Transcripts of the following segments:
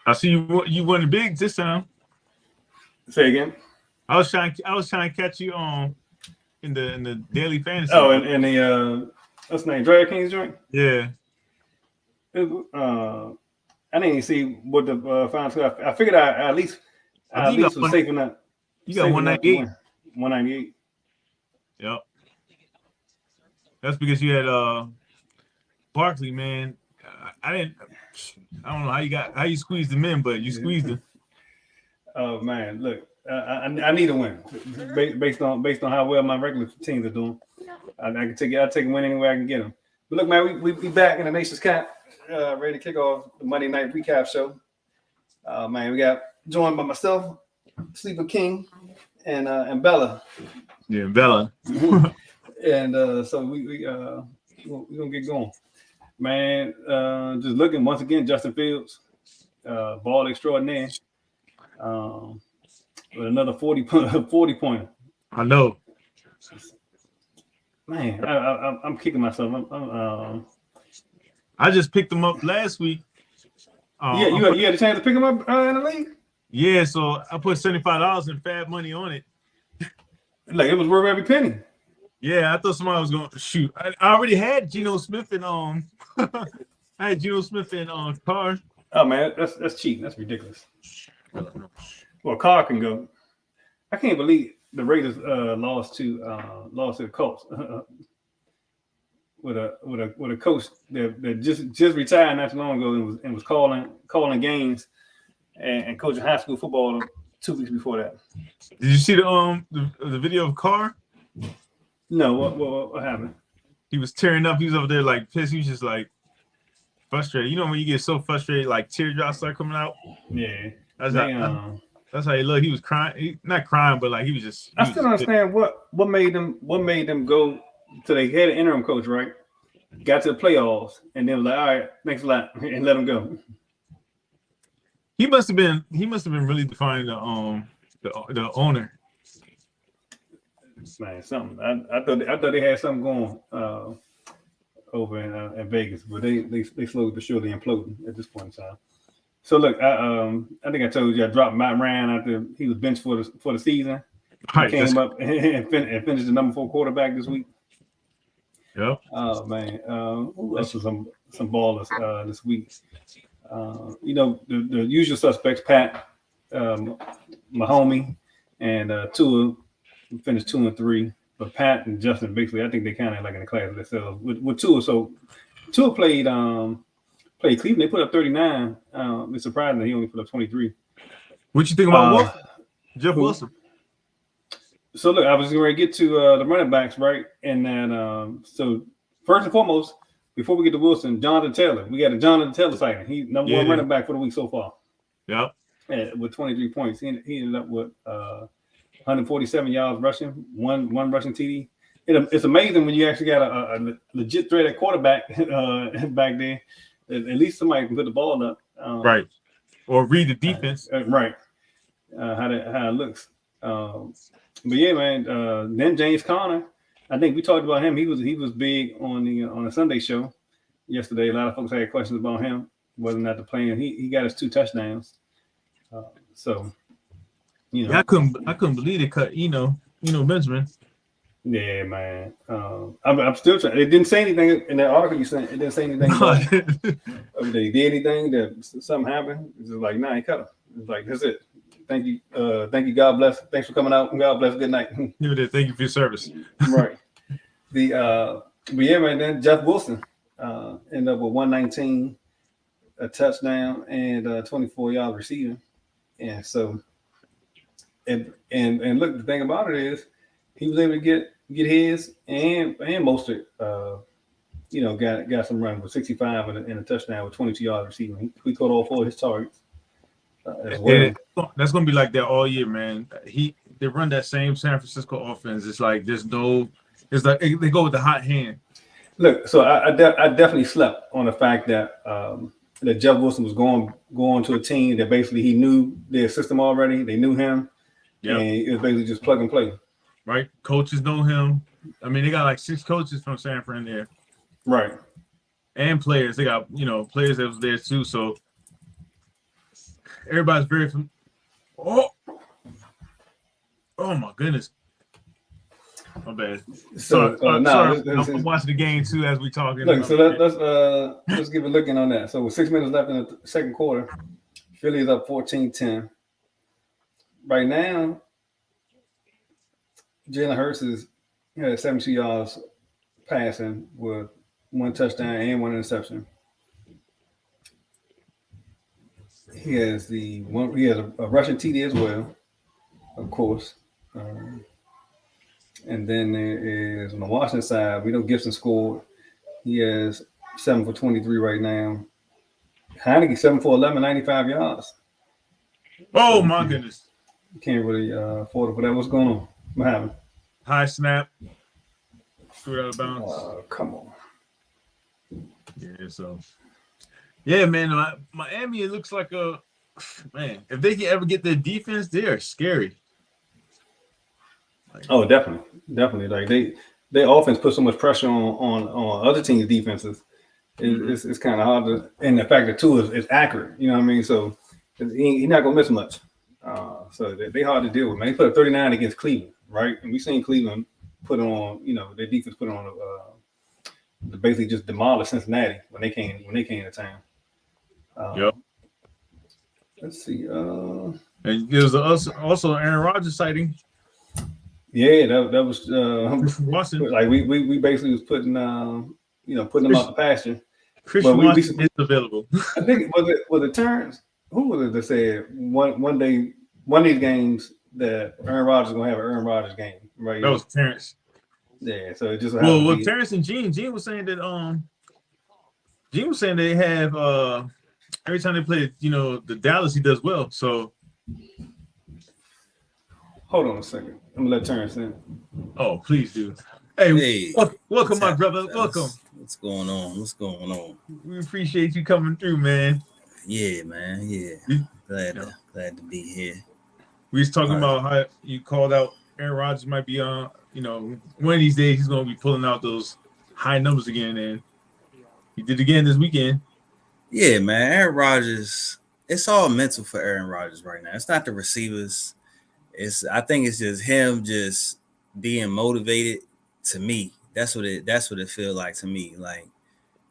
I see you won the bigs this time. Say again. I was trying to catch you on in the daily fantasy. Oh, and the what's the name? Drag Kings joint. Yeah. I didn't even see what the final score. I figured I at least was safe enough. You got 198. 198. Yep. That's because you had Barkley, man. I don't know how you squeezed him in, but you squeezed him. Oh man, look, I need a win based on how well my regular teams are doing. I'll take a win anywhere I can get them. But look, man, we back in the Nation's Cap, ready to kick off the Monday Night Recap Show. Man, we got joined by myself, Sleeper King, and Bella. Yeah, Bella. And so we're gonna get going. Man, just looking once again, Justin Fields, ball extraordinaire, with another 40 pointer. I know. Man, I'm kicking myself. I just picked him up last week. Yeah, you had a chance to pick him up in the league? Yeah, so I put $75 in fab money on it. Like it was worth every penny. Yeah, I thought somebody was going to shoot. I already had Geno Smith and I had Geno Smith and Carr. Oh man, that's cheap. That's ridiculous. Well, Carr can go. I can't believe the Raiders lost to the Colts with a coach that just retired not too long ago and was calling games and coaching high school football 2 weeks before that. Did you see the video of Carr? No, what happened? He was tearing up. He was over there like pissed. He was just like frustrated. You know when you get so frustrated, like teardrops start coming out. Yeah, that's how he looked. He was crying. Not crying, but like he was just. I still don't understand what made them go to they had an interim coach, right? Got to the playoffs and then was like, all right, thanks a lot, and let him go. He must have been really defining the owner. Man, something. I thought they had something going over in Vegas, but they slowly but surely imploding at this point in time. So look, I think I told you I dropped Matt Ryan after he was benched for the season. Right, came up and finished the number 4 quarterback this week. Yep. Oh man, who else was some ballers this week? You know the usual suspects: Pat, Mahomey, and Tua finished 2 and 3. But Pat and Justin, basically, I think they kind of like in the class of themselves with Tua. So Tua played Cleveland. They put up 39. It's surprising that he only put up 23. What you think about Wilson? Jeff Wilson? So look, I was going to get to the running backs, right? And then so first and foremost, before we get to Wilson, Jonathan Taylor. We got a Jonathan Taylor sighting. He's number 1 running back for the week so far. Yep. With 23 points, he ended up with 147 yards rushing, one rushing TD. It's amazing when you actually got a legit threat at quarterback back there. At least somebody can put the ball up, right, or read the defense, right? How it looks. But yeah, man. Then James Conner. I think we talked about him. He was big on the Sunday show yesterday. A lot of folks had questions about him, whether or not to play him. He got his 2 touchdowns. So. You know, yeah, I couldn't believe it cut Benjamin. Yeah, man. I'm still trying. It didn't say anything in that article you sent. It didn't say anything about they did anything that something happened. It's just like, nah, he cut him. It's like, that's it. Thank you. God bless. Thanks for coming out. God bless. Good night. Thank you for your service. Right. But yeah, man. Then Jeff Wilson ended up with 119, a touchdown, and 24 yards receiving. And so. And look, the thing about it is he was able to get his and Mostert, got some run with 65 and a touchdown with 22 yards receiving. He caught all 4 of his targets as well. Yeah, that's gonna be like that all year, man. They run that same San Francisco offense. It's like it's like they go with the hot hand. Look, so I definitely slept on the fact that that Jeff Wilson was going to a team that basically he knew their system already. They knew him. Yep. And it was basically just plug and play. Right. Coaches know him. I mean, they got like 6 coaches from San Fran there. Right. And players. They got, players that was there too. So everybody's very oh my goodness. My bad. So sorry. I'm watching the game too as we talking. Look, so let's give a look in on that. So with 6 minutes left in the second quarter, Philly is up 14-10. Right now, Jalen Hurts has 72 yards passing with 1 touchdown and 1 interception. He has a rushing TD as well, of course. And then there is on the Washington side, we know Gibson scored. He has 7 for 23 right now. Heineke 7 for 11, 95 yards. Oh so my goodness! You can't really afford it for that. What's going on? What happened? High snap. Threw it out of bounds. Come on. Yeah, so. Yeah, man. Miami, it looks like man. If they can ever get their defense, they are scary. Oh, definitely. Like their offense puts so much pressure on other teams' defenses. It's kind of hard to. And the fact that too is accurate. You know what I mean? So he's not gonna miss much. So they hard to deal with. Man, they put up 39 against Cleveland, right? And we've seen Cleveland put on. You know, their defense put on basically just demolish Cincinnati when they came to town. Yep. Let's see. And there was also Aaron Rodgers sighting. Yeah, that was Watson. Like we basically was putting putting them out the pasture. Christian Watson is available. I think was it Terrence? Who was it that said one day one of these games that Aaron Rodgers is gonna have an Aaron Rodgers game, right? That was Terrence. Yeah, so it just Terrence and Gene was saying that Gene was saying they have every time they play the Dallas he does well. So hold on a second. I'm gonna let Terrence in. Oh, please do. Hey. Welcome, my brother. Welcome. What's going on? We appreciate you coming through, man. Yeah, man. Yeah. Glad to be here. We was talking about how you called out Aaron Rodgers might be on, one of these days he's gonna be pulling out those high numbers again, and he did again this weekend. Yeah, man. Aaron Rodgers, it's all mental for Aaron Rodgers right now. It's not the receivers. I think it's just him just being motivated. To me, that's what it feels like to me. Like,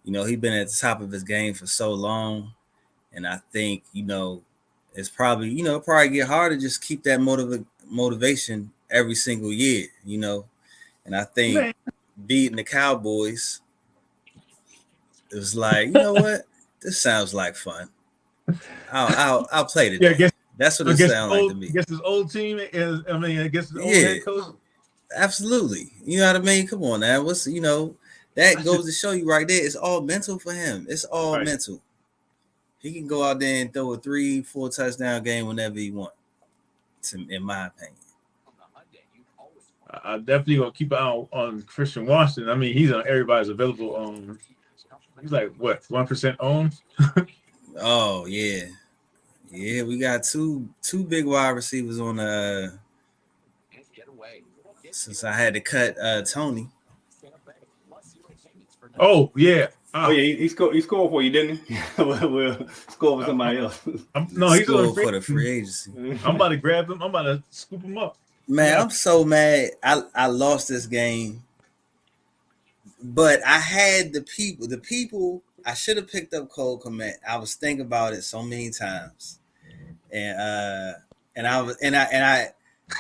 he's been at the top of his game for so long, and I think it's probably get hard to just keep that motivation every single year. And I think beating the Cowboys, it was like, you know what, this sounds like fun. I'll play today. Yeah, that's what it sounds like to me. I guess his old team is. I guess his old head coach. Absolutely. You know what I mean? Come on now. That goes to show you right there. It's all mental for him. It's all mental. He can go out there and throw a 3-4 touchdown game whenever he wants, in my opinion. I definitely gonna keep an eye on Christian Washington. I mean, he's on everybody's available. He's like what 1% owned. Oh yeah. Yeah, we got two big wide receivers on since I had to cut Tony. Oh yeah. He scored for you, didn't he? We'll score for somebody else. He's scored for the free agency. I'm about to grab him. I'm about to scoop him up. Man, I'm so mad. I lost this game, but I had the people. I should have picked up Cole Kmet. I was thinking about it so many times, and I.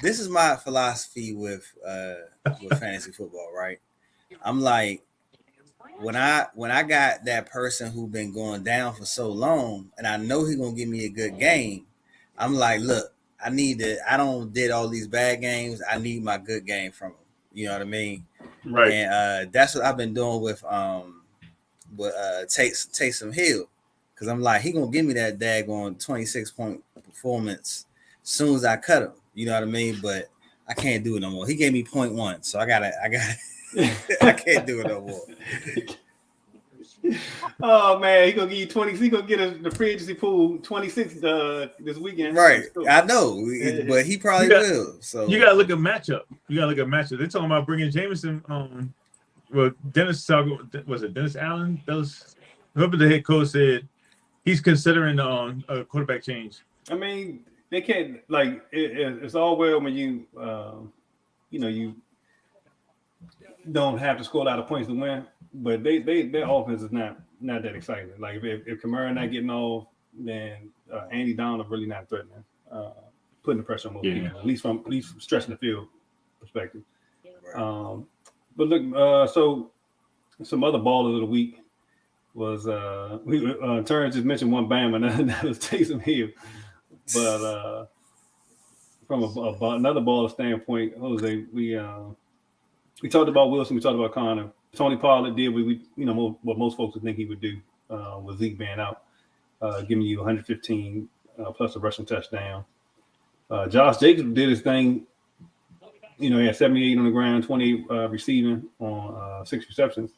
This is my philosophy with fantasy football, right? I'm like, when I got that person who been going down for so long, and I know he's gonna give me a good game, I'm like, look, I don't did all these bad games. I need my good game from him. You know what I mean? Right. And that's what I've been doing with Taysom Hill, because I'm like, he gonna give me that daggone 26-point performance as soon as I cut him. You know what I mean? But I can't do it no more. He gave me 0.1, so I can't do it no more. Oh man, he gonna give you 20. He gonna get the free agency pool 26 this weekend. Right, I know, but he probably will. So you gotta look at matchup. They're talking about bringing Jameson. Dennis was it Dennis Allen? Whoever the head coach said he's considering a quarterback change. I mean, they can't like it's all well when you you don't have to score a lot of points to win, but their offense is not that exciting. Like if Kamara not getting off, then Andy Donald really not threatening, putting the pressure on most people, at least from stretching the field perspective. But look, so some other ballers of the week was Terrence just mentioned one Bama, and that was Taysom Hill. But from another baller standpoint, Jose, we talked about Wilson, we talked about Connor. Tony Pollard did what most folks would think he would do with Zeke being out, giving you 115 plus a rushing touchdown. Josh Jacobs did his thing. He had 78 on the ground, 20 receiving on 6 receptions.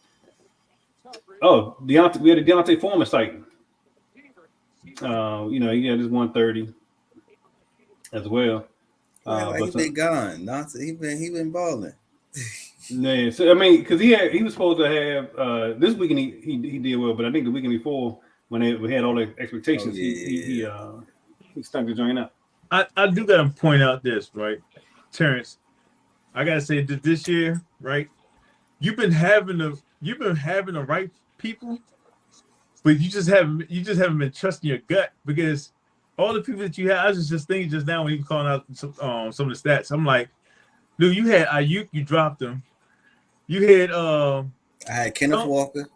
Oh, we had a Deontay Foreman sighting. He had his 130 as well. He been gone. He been balling. Yeah, so I mean, because he was supposed to have this weekend he did well, but I think the weekend before when we had all the expectations, he stunk the joint up. I do gotta point out this, right, Terrence. I gotta say that this year, right, you've been having the right people, but you just haven't been trusting your gut, because all the people that you had, I was just thinking just now when he was calling out some of the stats, I'm like, dude, you had Ayuk, you dropped him. You had I had Kenneth Walker.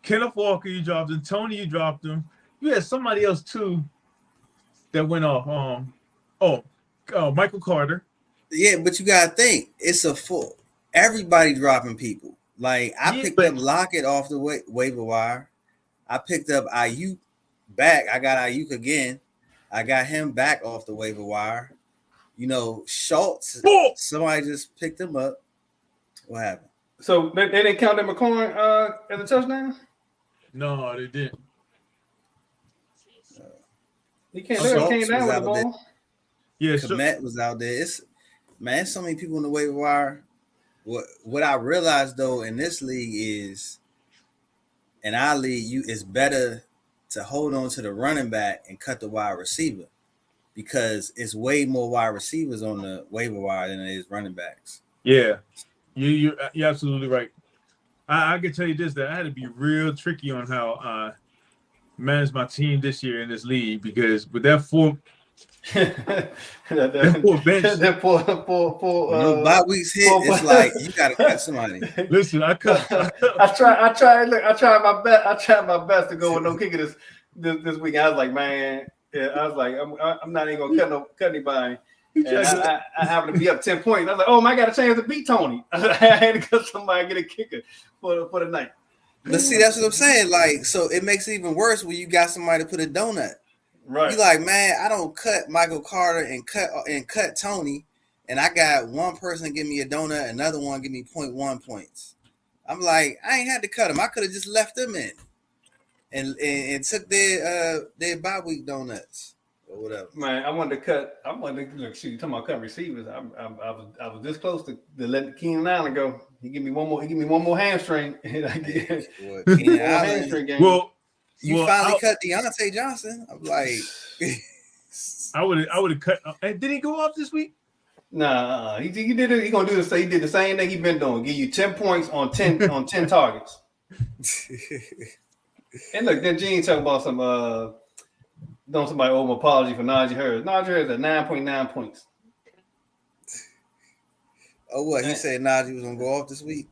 Kenneth Walker, you dropped him. Tony, you dropped him. You had somebody else too that went off. Michael Carter. Yeah, but you gotta think it's a full. Everybody dropping people. Like I picked up Lockett off the waiver wire. I picked up Ayuk back. I got Ayuk again. I got him back off the waiver wire. Schultz. Somebody just picked him up. What happened? So they didn't count that McLaurin as a touchdown? No, they didn't. He came down with the ball. There. Yeah, Komet was out there. It's so many people in the waiver wire. What I realized though in this league is, in our league, it's better to hold on to the running back and cut the wide receiver, because it's way more wide receivers on the waiver wire than it is running backs. Yeah, you're absolutely right. I can tell you this, that I had to be real tricky on how I managed my team this year in this league, because with that four bench, that when bye weeks hit, it's like you gotta cut somebody. Listen, I tried my best to go with no kicker this week. I was like, man, I'm not even gonna cut anybody. And I happened to be up 10 points. I was like, oh, man, I got a chance to beat Tony. I had to cut somebody and get a kicker for the night. But see, that's what I'm saying. Like, so it makes it even worse when you got somebody to put a donut. Right. You like, man, I don't cut Michael Carter and cut Tony, and I got one person give me a donut, another one give me 0.1 points. I'm like, I ain't had to cut them. I could have just left them in and took their bye week donuts or whatever. Man, I wanted to look. Shoot, you talking about cutting receivers? I was this close to letting Keenan Allen go. He give me one more hamstring, and I get Keenan Allen hamstring game. Well, finally cut Deontay Johnson. I'm like, I would have cut. Did he go off this week? Nah, he did it. He gonna do this. He did the same thing he been doing. Give you 10 points on 10 targets. And look, then Gene talking about some don't somebody owe him apology for Najee Harris. Najee Harris at 9.9 points. Oh, what? He said Najee was gonna go off this week?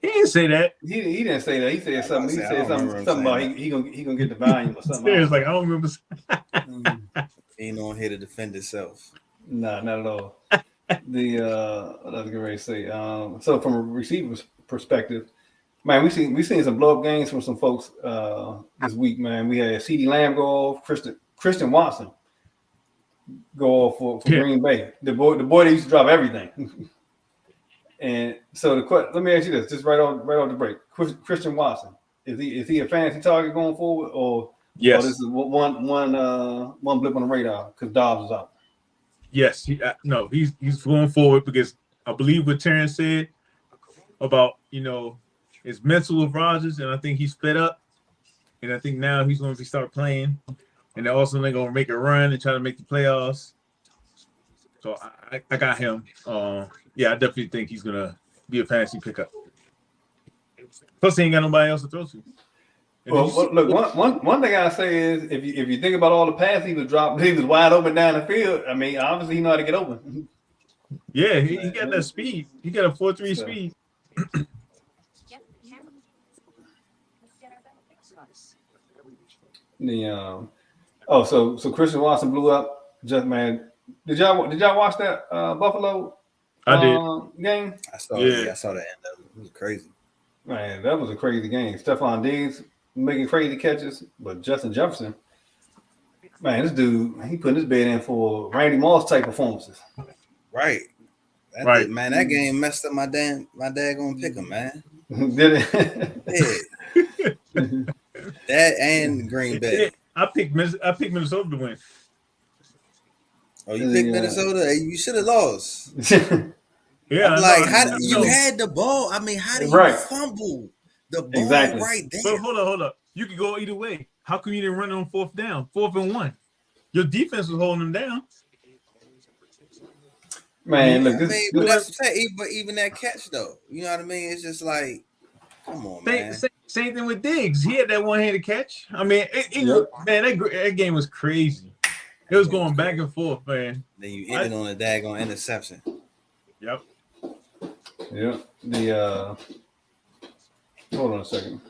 He didn't say that. He didn't say that. He said something. He said something about he gonna get the volume or something. It's like, I don't remember. He ain't on here to defend himself. Nah, not at all. What I was getting ready to say. So from a receiver's perspective, man, we seen some blow up games from some folks this week, man. We had CeeDee Lamb go off, Christian Watson go off for Green Bay. The boy that used to drop everything. And so let me ask you this, just right off the break. Christian Watson, is he a fantasy target going forward, or yes? Or this is one blip on the radar because Dobbs is out. Yes, he's going forward, because I believe what Terrence said about his mental of Rodgers, and I think he's fed up, and I think now he's going to start playing. and then also they're gonna make a run and try to make the playoffs. So I got him. Yeah, I definitely think he's gonna be a fantasy pickup. Plus, he ain't got nobody else to throw to. Well, look, one thing I say is if you think about all the passes he was dropping, he was wide open down the field. I mean, obviously he know how to get open. Yeah, he got that speed. He got a 4.3 speed. So Christian Watson blew up. Just man, did y'all watch that Buffalo I did. game? I saw that end of it. It was crazy. Man, that was a crazy game. Stephon Diggs making crazy catches, but Justin Jefferson, man, this dude, he putting his bed in for Randy Moss type performances. Right. Right. Man, that game messed up my dad gonna pick him, man. Did it? Yeah. That and Green Bay. I picked Minnesota to win. Oh, you picked Minnesota? Hey, you should have lost. Yeah, I'm like, how you had the ball? I mean, how do you fumble the ball right there? But hold up. You could go either way. How come you didn't run on 4th down, 4th and 1? Your defense was holding them down. Man, look, but even that catch though, you know what I mean? It's just like, come on, man. Same thing with Diggs. He had that one-handed catch. I mean, man, that game was crazy. It was going back and forth, man. Then you ended on a daggone interception. Yep. Hold on a second.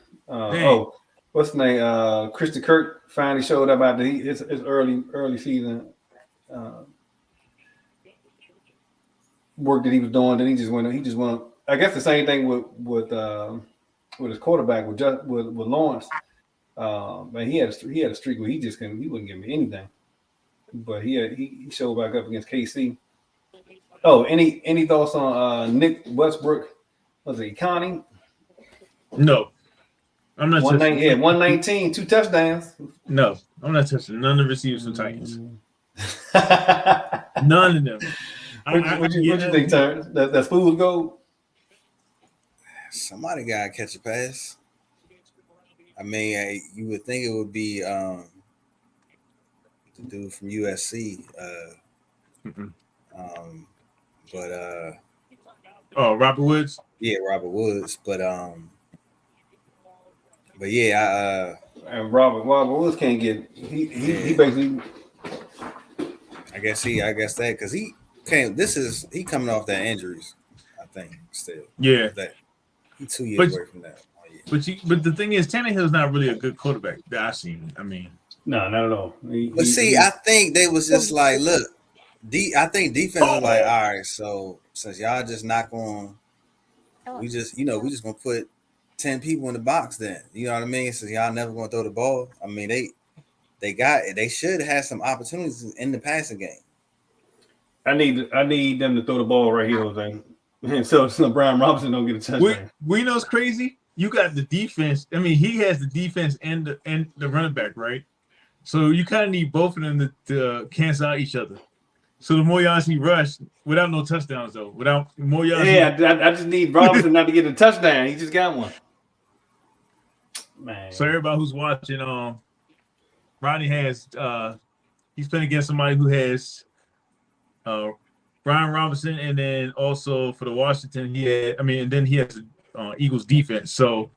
What's the name? Christian Kirk finally showed up after his early season work that he was doing. Then he just went. I guess the same thing with his quarterback with Lawrence. Man, he had a streak where he wouldn't give me anything. But he showed back up against KC. Oh, any thoughts on Nick Westbrook? Was it Connie? No, I'm not. 119, 2 touchdowns. No, I'm not touching none of the receivers from Titans. None of them. What you think, Terrence? That's fool's gold? Somebody gotta catch a pass. I mean, you would think it would be the dude from USC. Robert Woods. Yeah, Robert Woods. But yeah, and Robert Woods can't get. He basically. I guess that because he came. He coming off that injuries. I think still. Yeah. He's 2 years away from that. But the thing is, Tannehill's not really a good quarterback that I've seen. I mean, no, not at all. I think they was just like, look, I think defense was like, all right, so since y'all just not going, we just gonna put 10 people in the box then. You know what I mean? Since y'all never gonna throw the ball. I mean, they should have some opportunities in the passing game. I need them to throw the ball right here, thing. And so Brian Robinson don't get a touchdown. We know it's crazy. You got the defense. I mean, he has the defense and the running back, right? So you kind of need both of them to cancel out each other. So the more yards he rushed, without no touchdowns though, without more yards. Yeah, I just need Robinson not to get a touchdown. He just got one. Man. So everybody who's watching, Rodney has he's playing against somebody who has Brian Robinson, and then also for the Washington, and then he has Eagles defense. So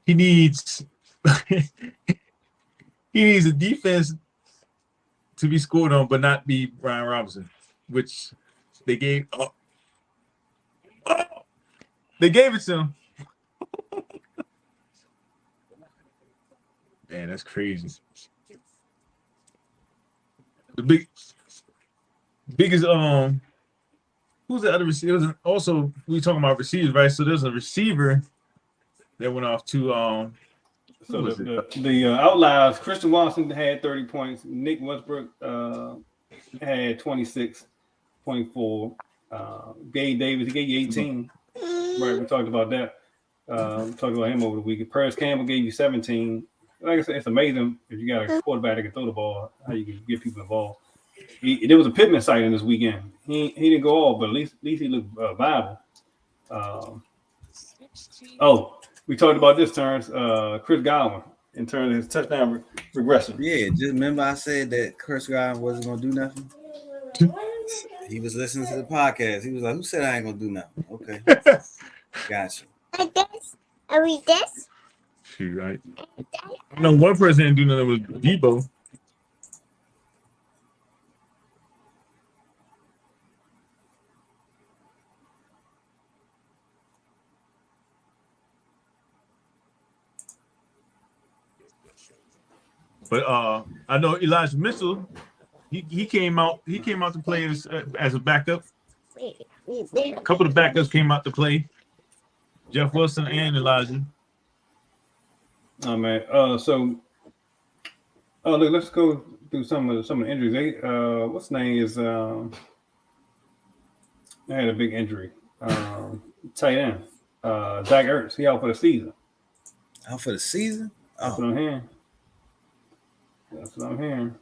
he needs a defense to be scored on, but not be Brian Robinson, which they gave. They gave it to him. Man, that's crazy. The biggest who's the other receiver? It was also we talking about receivers, right? So there's a receiver that went off to so the outliers. Christian Watson had 30 points. Nick Westbrook had 26.4. Gabe Davis, he gave you 18. Right, we talked about that. We talked about him over the weekend. Paris Campbell gave you 17. Like I said, it's amazing if you got a quarterback that can throw the ball, how you can get people involved. There was a Pittman sighting this weekend. He didn't go off, but at least he looked viable. We talked about this, Terrence. Chris Godwin. in terms of his touchdown regression. Yeah, just remember I said that Chris Godwin wasn't gonna do nothing. He was listening to the podcast. He was like, "Who said I ain't gonna do nothing?" Okay, gotcha. Like this? Are we this? Shoot, right. I know one person didn't do nothing was Debo. But I know Elijah Mitchell. He came out to play as a backup. A couple of backups came out to play. Jeff Wilson and Elijah. Oh man. Look, let's go through some of the injuries. What's his name is I had a big injury. Tight end. Zach Ertz, he out for the season. Out for the season? That's what I'm hearing.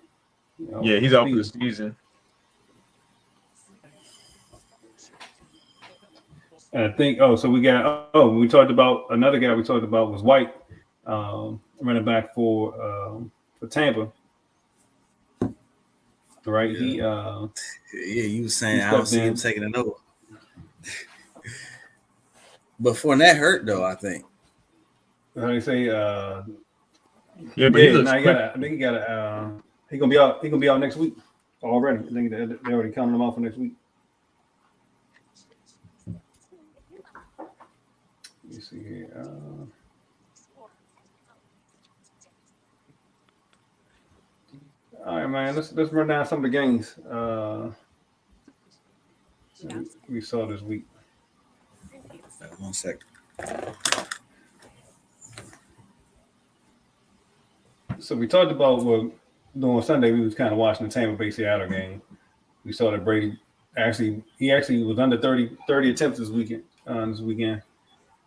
Yeah, he's out for the season. And I think we talked about another guy we talked about was White, running back for Tampa. Right? Yeah. You were saying I don't see him taking it over. But Fournette hurt though, I think. How do you say? Yeah, but he looks quick. I think he got a. He's gonna be out. He's gonna be out next week already. I think they're already counting him out for next week. Let me see here. All right, man. Let's run down some of the games we saw this week. 1 second. So we talked about during Sunday we was kind of watching the Tampa Bay Seattle game. We saw that Brady actually was under 30 attempts this weekend.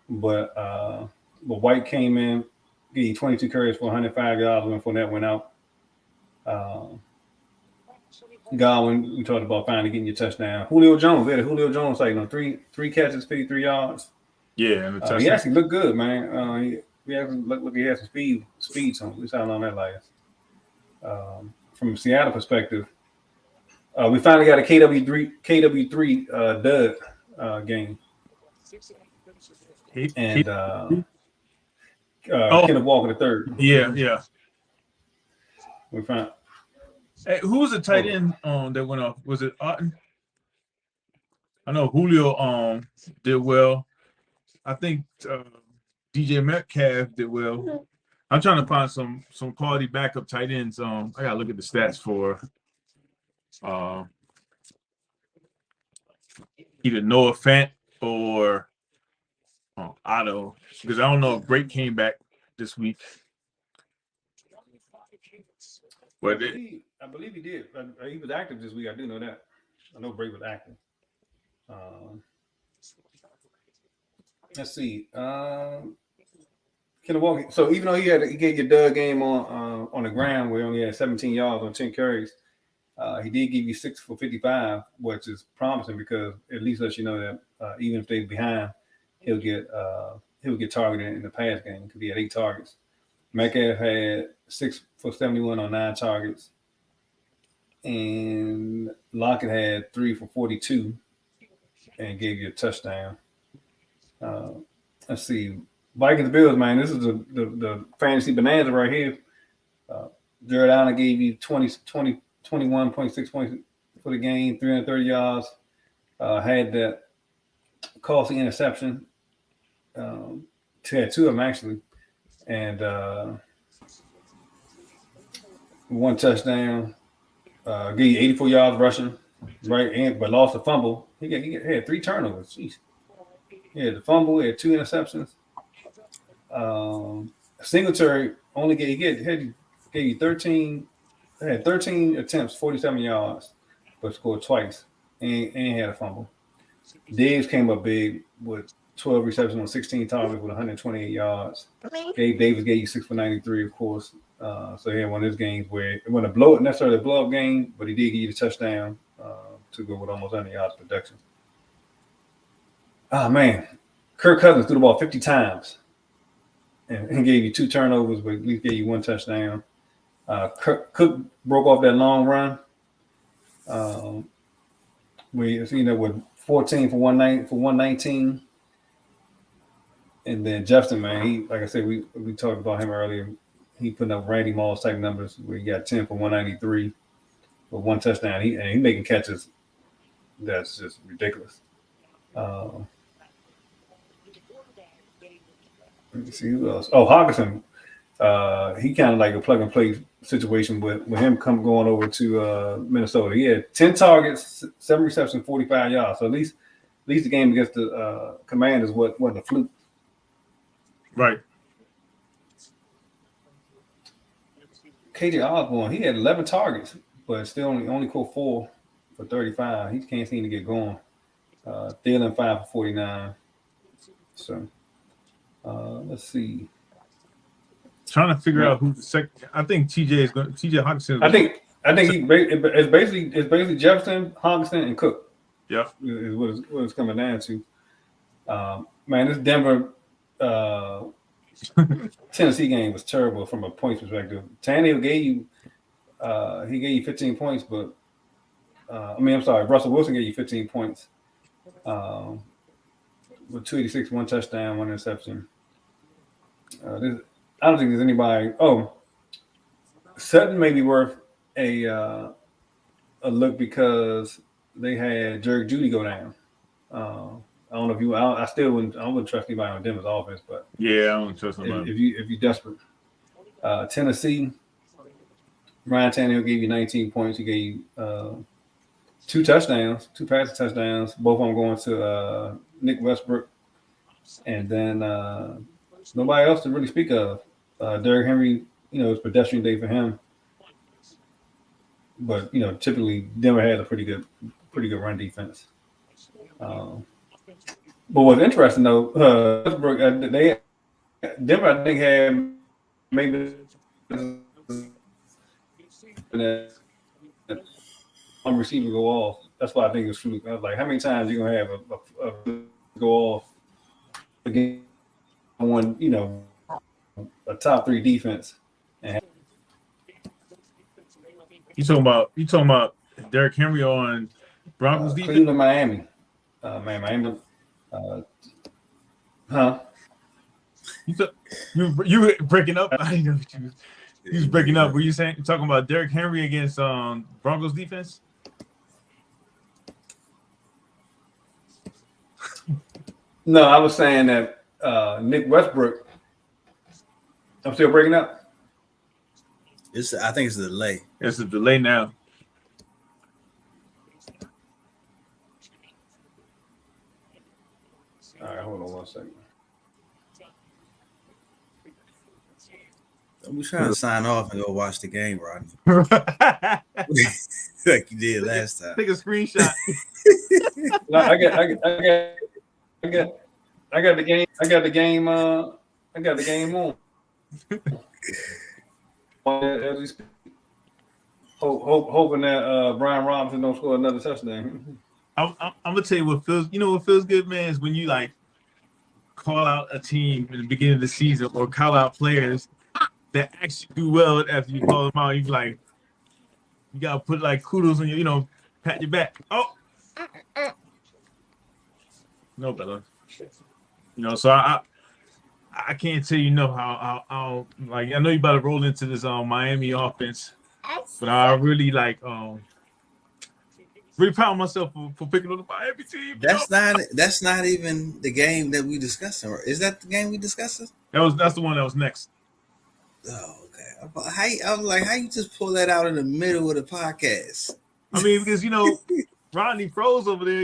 But White came in, gave you 22 carries for 105 yards when Fournette went out. Godwin, we talked about finally getting your touchdown. Julio Jones, like three catches, 53 yards. Yeah, and he actually looked good, man. He actually looked like he had some speed to him. We saw on that last. From a Seattle perspective, we finally got a KW3 dud game. And Kenneth Walker the third. Yeah. We found. Hey, who was the tight end that went off? Was it Otten? I know Julio did well. I think DJ Metcalf did well. I'm trying to find some quality backup tight ends. I gotta look at the stats for either Noah Fant or Otto, because I don't know if Brake came back this week. But I believe he did. He was active this week. I do know that. I know Brake was active. Let's see. Kenneth Walker. So even though he gave you a dud game on the ground where he only had 17 yards on 10 carries, he did give you 6 for 55, which is promising because at least lets you know that even if they're behind, he'll get targeted in the pass game because he had 8 targets. Metcalf had 6 for 71 on 9 targets, and Lockett had 3 for 42 and gave you a touchdown. Let's see. Vikings Bills, man. This is the fantasy bonanza right here. Jared Allen gave you 21.6 points for the game, 330 yards. Had that costly interception. Had 2 of them actually, and 1 touchdown. Gave you 84 yards rushing, right? But lost a fumble. He had 3 turnovers. Jeez. He had the fumble. He had 2 interceptions. Singletary only gave you 13. Had 13 attempts, 47 yards, but scored twice and had a fumble. Diggs came up big with 12 receptions on 16 targets with 128 yards. Gabe Davis gave you 6 for 93, of course. So he had one of his games where it wasn't necessarily a blow-up game, but he did give you the touchdown to go with almost 100 yards production. Oh, man. Kirk Cousins threw the ball 50 times. and he gave you 2 turnovers, but at least gave you 1 touchdown. Cook broke off that long run. With 14 for 119. And then Justin, man, he, like I said, we talked about him earlier. He putting up Randy Moss type numbers where he got 10 for 193 with 1 touchdown. He making catches that's just ridiculous. Let me see who else. Oh, Hawkinson. He kind of like a plug and play situation with him going over to Minnesota. He had 10 targets, 7 receptions, 45 yards. So at least the game against the Commanders wasn't a fluke. Right. KJ Osborne, he had 11 targets, but still only caught 4 for 35. He can't seem to get going. Thielen 5 for 49. So let's see. Trying to figure out who the second. I think TJ Hawkinson. I think it's basically Jefferson, Hawkinson, and Cook. Yeah, is what it's coming down to. Man, this Denver Tennessee game was terrible from a points perspective. Tannehill gave you 15 points, but Russell Wilson gave you 15 points. With 286, 1 touchdown, 1 interception. I don't think there's anybody. Oh, Sutton may be worth a look because they had Jerry Judy go down. I don't know if you. I wouldn't trust anybody on Denver's offense, but yeah, I don't trust nobody. If you're desperate, Tennessee, Ryan Tannehill gave you 19 points. He gave you 2 touchdowns, 2 passing touchdowns. Both of them going to Nick Westbrook, and then nobody else to really speak of. Derrick Henry, it's pedestrian day for him, but typically Denver has a pretty good run defense. But what's interesting though, Westbrook, Denver I think had maybe one receiver go off. That's why I think it's fluke. I was like, how many times you gonna have a go off against one, a top 3 defense? And You talking about Derrick Henry on Broncos defense? Cleveland, Miami. Miami. Huh? You were breaking up. I didn't know what you was breaking up. Were you talking about Derrick Henry against Broncos defense? No, I was saying that Nick Westbrook. I'm still breaking up. I think it's a delay. It's a delay now. All right, hold on 1 second. I'm trying to sign off and go watch the game, Rodney. Like you did last time. Take a screenshot. No, I got the game. I got the game on. As we speak. Hoping that Brian Robinson don't score another touchdown. I'm gonna tell you what feels. You know what feels good, man, is when you like call out a team in the beginning of the season or call out players that actually do well after you call them out. You like, you gotta put like kudos on your, pat your back. Oh, no, Bella. So I can't tell you how like I know you about to roll into this Miami offense, but I really really proud of myself for picking up the Miami team. That's not even the game that we discussing. Is that the game we discussing? That's the one that was next. Oh, okay. I was like, how you just pull that out in the middle of the podcast? I mean, because Rodney froze over there.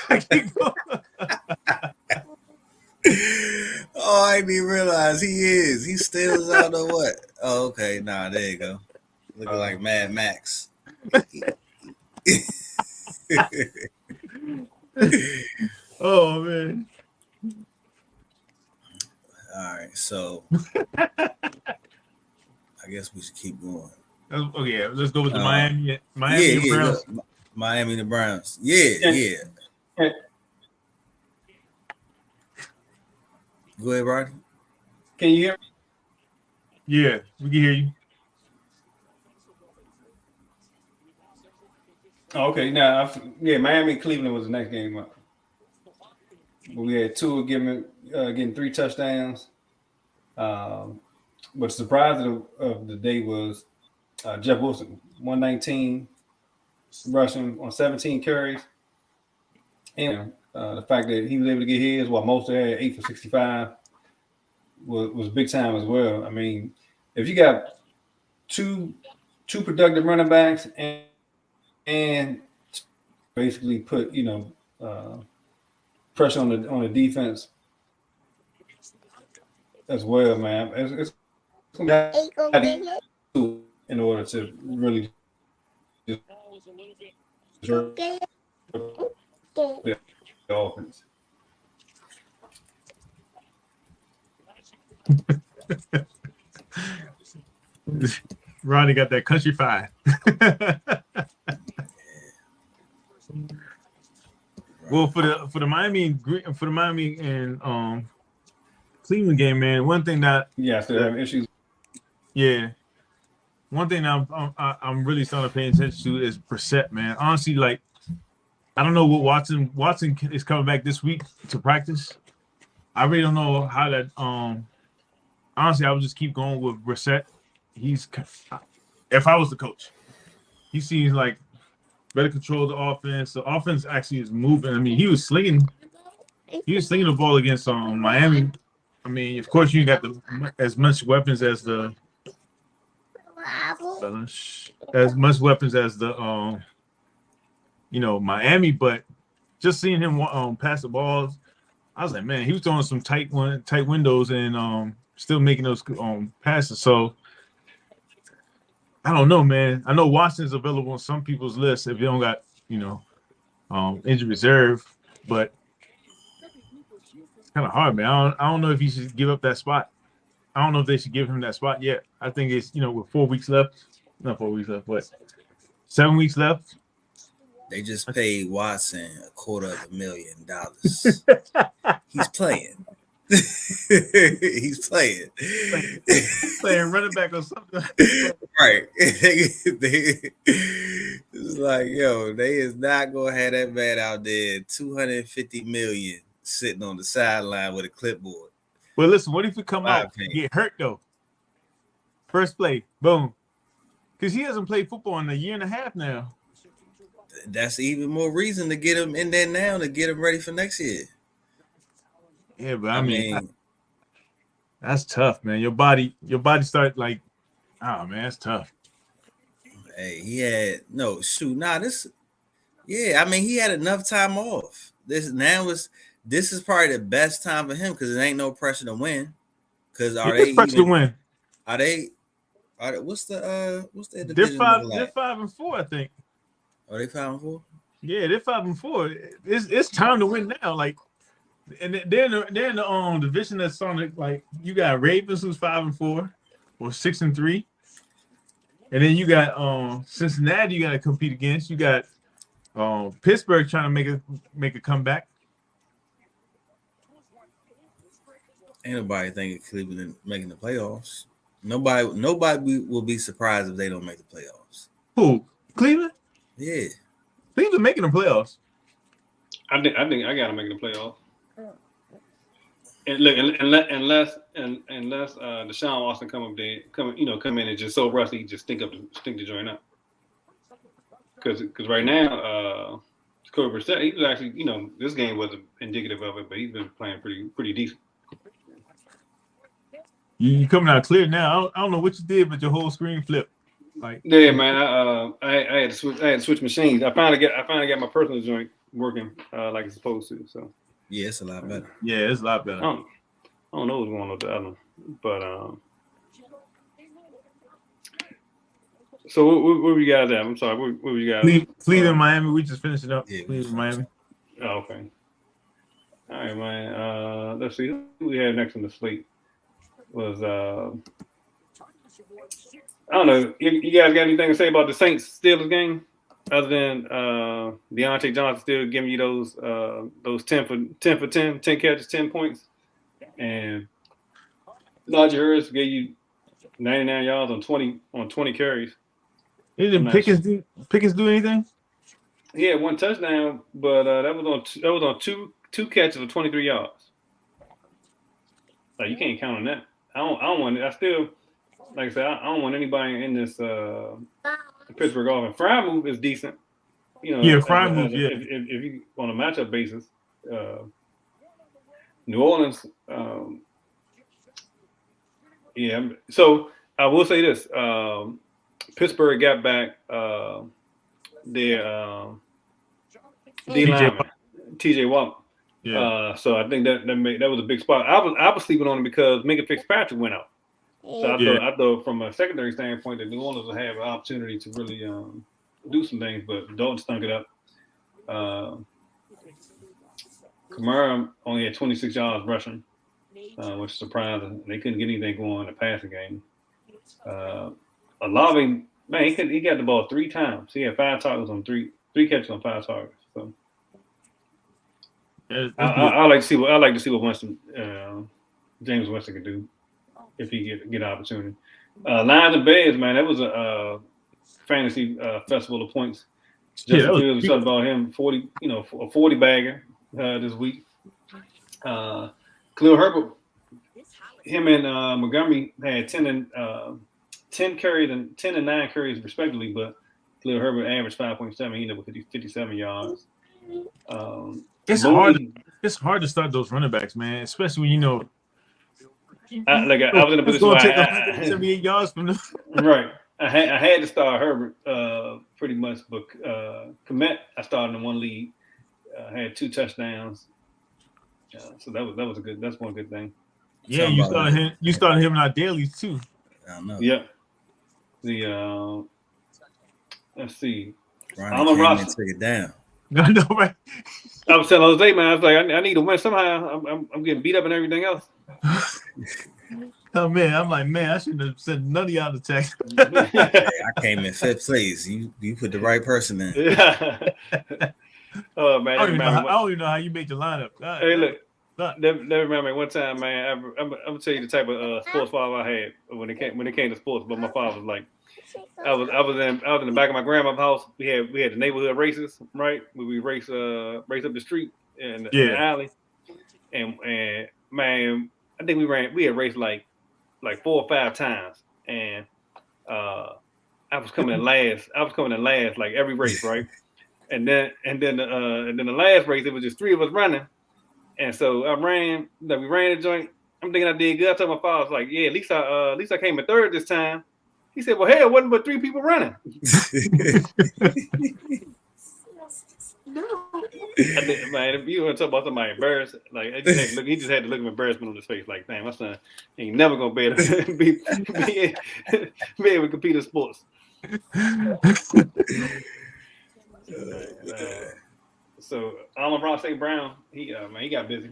I keep going. Oh, I didn't even realize he is. He still is out of what? Oh, okay. Nah, there you go. Looking like Mad Max. Oh man. All right, so I guess we should keep going. Oh yeah, let's go with the Miami and Browns. Miami and the Browns. Yeah. Go ahead, Rodney. Can you hear me? Yeah, we can hear you. Oh, okay, now, Miami Cleveland was the next game up. We had Tua getting 3 touchdowns. But the surprise of the day was Jeff Wilson, 119 rushing on 17 carries. And the fact that he was able to get his while most had 8 for 65 was big time as well. I mean, if you got two productive running backs and basically put pressure on the defense as well, man. It's gonna be in order to really disrupt the offense. Ronnie got that country fire. Well, for the Miami and Cleveland game, man. One thing that still having issues. Yeah, one thing I'm really starting to pay attention to is Brissett, man. Honestly, like I don't know what Watson is coming back this week to practice. I really don't know how that. Honestly, I would just keep going with Brissett. If I was the coach, he seems like better control the offense. The offense actually is moving. I mean, he was slinging the ball against Miami. I mean, of course, you got as much weapons as the Miami, but just seeing him pass the balls, I was like, man, he was throwing some tight windows and still making those passes. So I don't know, man. I know Watson's available on some people's lists if you don't got injury reserve, but it's kind of hard, man. I don't know if he should give up that spot. I don't know if they should give him that spot yet. I think it's with 4 weeks left, not 4 weeks left, but 7 weeks left. They just paid Watson $250,000. He's playing. He's playing. Playing running back or something. Right. It's like, yo, they is not gonna have that man out there $250 million sitting on the sideline with a clipboard. Well, listen, what if we come out get hurt though? First play, boom. Because he hasn't played football in a year and a half now. That's even more reason to get him in there now to get him ready for next year. Yeah, but I mean that's tough, man. Your body start like, oh man, that's tough. Hey, he had this. Yeah, I mean, he had enough time off. This is probably the best time for him because it ain't no pressure to win. Because pressure to win? Are they? What's the division? They're 5-4, I think. Are they 5-4? Yeah, they're 5-4. It's time to win now. Like, and they're in the division that's on it. Like, you got Ravens who's 5-4 or 6-3, and then you got Cincinnati you got to compete against. You got Pittsburgh trying to make a comeback. Ain't nobody thinking Cleveland making the playoffs. Nobody will be surprised if they don't make the playoffs. Who? Cleveland? Yeah. Cleveland making the playoffs. I think I gotta make the playoffs. And look, unless Deshaun Watson come in and just so rusty, just stink the joint up. Because right now, Kobe Brissett, he was actually, this game wasn't indicative of it, but he's been playing pretty decent. You coming out clear now. I don't know what you did, but your whole screen flipped. Like, yeah, man. I had to switch machines. I finally got my personal joint working like it's supposed to. So yeah, it's a lot better. Yeah, it's a lot better. I don't know what's going on with the other one, but so what we got there? I'm sorry, what we got? Cleveland, Miami. We just finished it up. Yeah, Cleveland, Miami. Oh, okay. All right, man. Let's see who we had next on the slate. Was I don't know. You guys got anything to say about the Saints Steelers game other than Deontay Johnson still giving you those 10 for 10 catches, 10 points, and Najee Harris gave you 99 yards on 20 carries. Didn't Pickens do anything? He had one touchdown, but that was on two catches of 23 yards. Like you can't count on that. I don't want it. I still, like I said, I don't want anybody in this Pittsburgh offense. Frymouth is decent. You know, Yeah, Frymouth. Yeah, if you on a matchup basis, New Orleans. Yeah. So I will say this: Pittsburgh got back their D lineman, TJ Watt. yeah. So I think that was a big spot. I was sleeping on it because Minka Fitzpatrick went out. So I thought from a secondary standpoint that New Orleans would have an opportunity to really do some things, but Dalton stunk it up. Kamara only had 26 yards rushing, which is surprising. They couldn't get anything going in the passing game. Olave, man, he got the ball 3 times. He had 5 targets on three catches on 5 targets. So I like to see what Winston, James Winston can do if he get an opportunity. Lions and Bears, man, that was a fantasy festival of points. Justin Fields, we talked about him, 40, a 40 bagger this week. Khalil Herbert, him and Montgomery had 10 carries and 10 and 9 carries respectively, but Khalil Herbert averaged 5.7. He ended up with 57 yards. It's hard. It's hard to start those running backs, man, especially when I was in a position where I take 178 yards from them. Right. I had to start Herbert pretty much, but Komet I started in one league. Had 2 touchdowns. So that's one good thing. Yeah, you started him. You started him in our dailies too. I don't know. Yep. The let's see. Ronnie came and took it down. I know, right? I was telling Jose, man, I was like, I need to win somehow. I'm getting beat up and everything else. Oh man, I'm like, man, I shouldn't have sent none of y'all to text. Hey, I came in 5th place. You put the right person in. Yeah. Oh man, I don't even know how you made the lineup. God, hey, look. Never remember one time, man. I'm gonna tell you the type of sports father I had when it came to sports. But my father was like, I was in the back of my grandma's house. We had the neighborhood races, right? We race up the street in the alley, and man, I think we had raced like 4 or 5 times, and I was coming in last. Like every race, right? and then the last race, it was just 3 of us running. And so I ran. We ran the joint. I'm thinking I did good. I told my father, I was like, "Yeah, at least I came in 3rd this time." He said, "Well, hell, it wasn't but 3 people running." Man, if you want to talk about somebody embarrassed, like he just had to look of embarrassment on his face. Like, damn, my son ain't never gonna be able to be able to compete in sports. So Amon-Ra St. Brown, he got busy.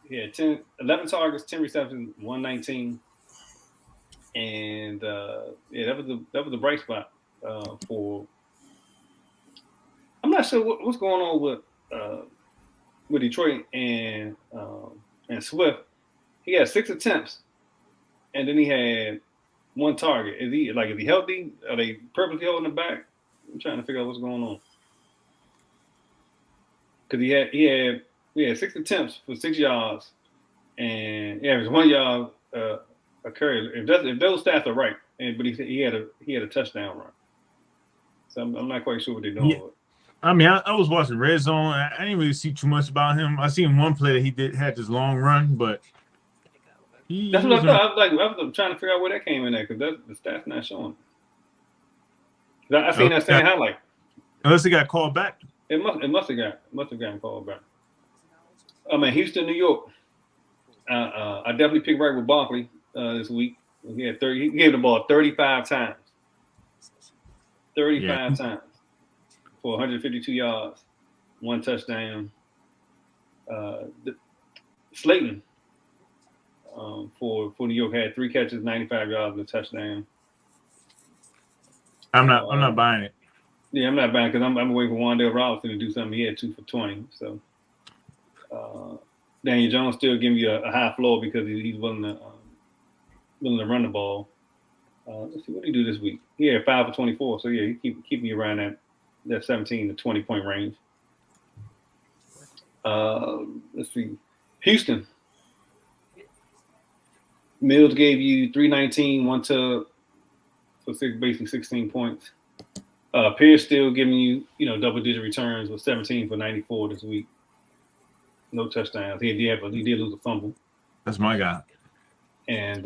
He had 11 targets, 10 receptions, 119, and that was a bright spot for. I'm not sure what's going on with Detroit and Swift. He had 6 attempts, and then he had 1 target. Is he healthy? Are they purposely holding him back? I'm trying to figure out what's going on. Because he had 6 attempts for 6 yards, and it was 1 yard a carry. If those stats are right, but he had a touchdown run. So I'm not quite sure what they're doing. Yeah. I mean, I was watching Red Zone. I didn't really see too much about him. I seen one play that he had this long run, but that's what I thought. I was trying to figure out where that came in at because the stats not showing. I seen that same highlight. Unless he got called back. It must have gotten called back. I mean, Houston, New York. I definitely picked right with Barkley this week. He had 30. He gave the ball 35 times. 35 times for 152 yards, 1 touchdown. Slayton for New York had 3 catches, 95 yards, and a touchdown. I'm not buying it. Yeah, I'm not buying because I'm waiting for Wan'Dale Robinson to do something. He had 2 for 20. So Daniel Jones still giving you a high floor because he's willing to willing to run the ball. Let's see what he do this week. He had 5 for 24, so yeah, he keep me around that 17 to 20 point range. Let's see, Houston. Mills gave you 319, one tub for basically 16 points. Pierce still giving you double digit returns with 17 for 94 this week. No touchdowns. He did lose a fumble. That's my guy. And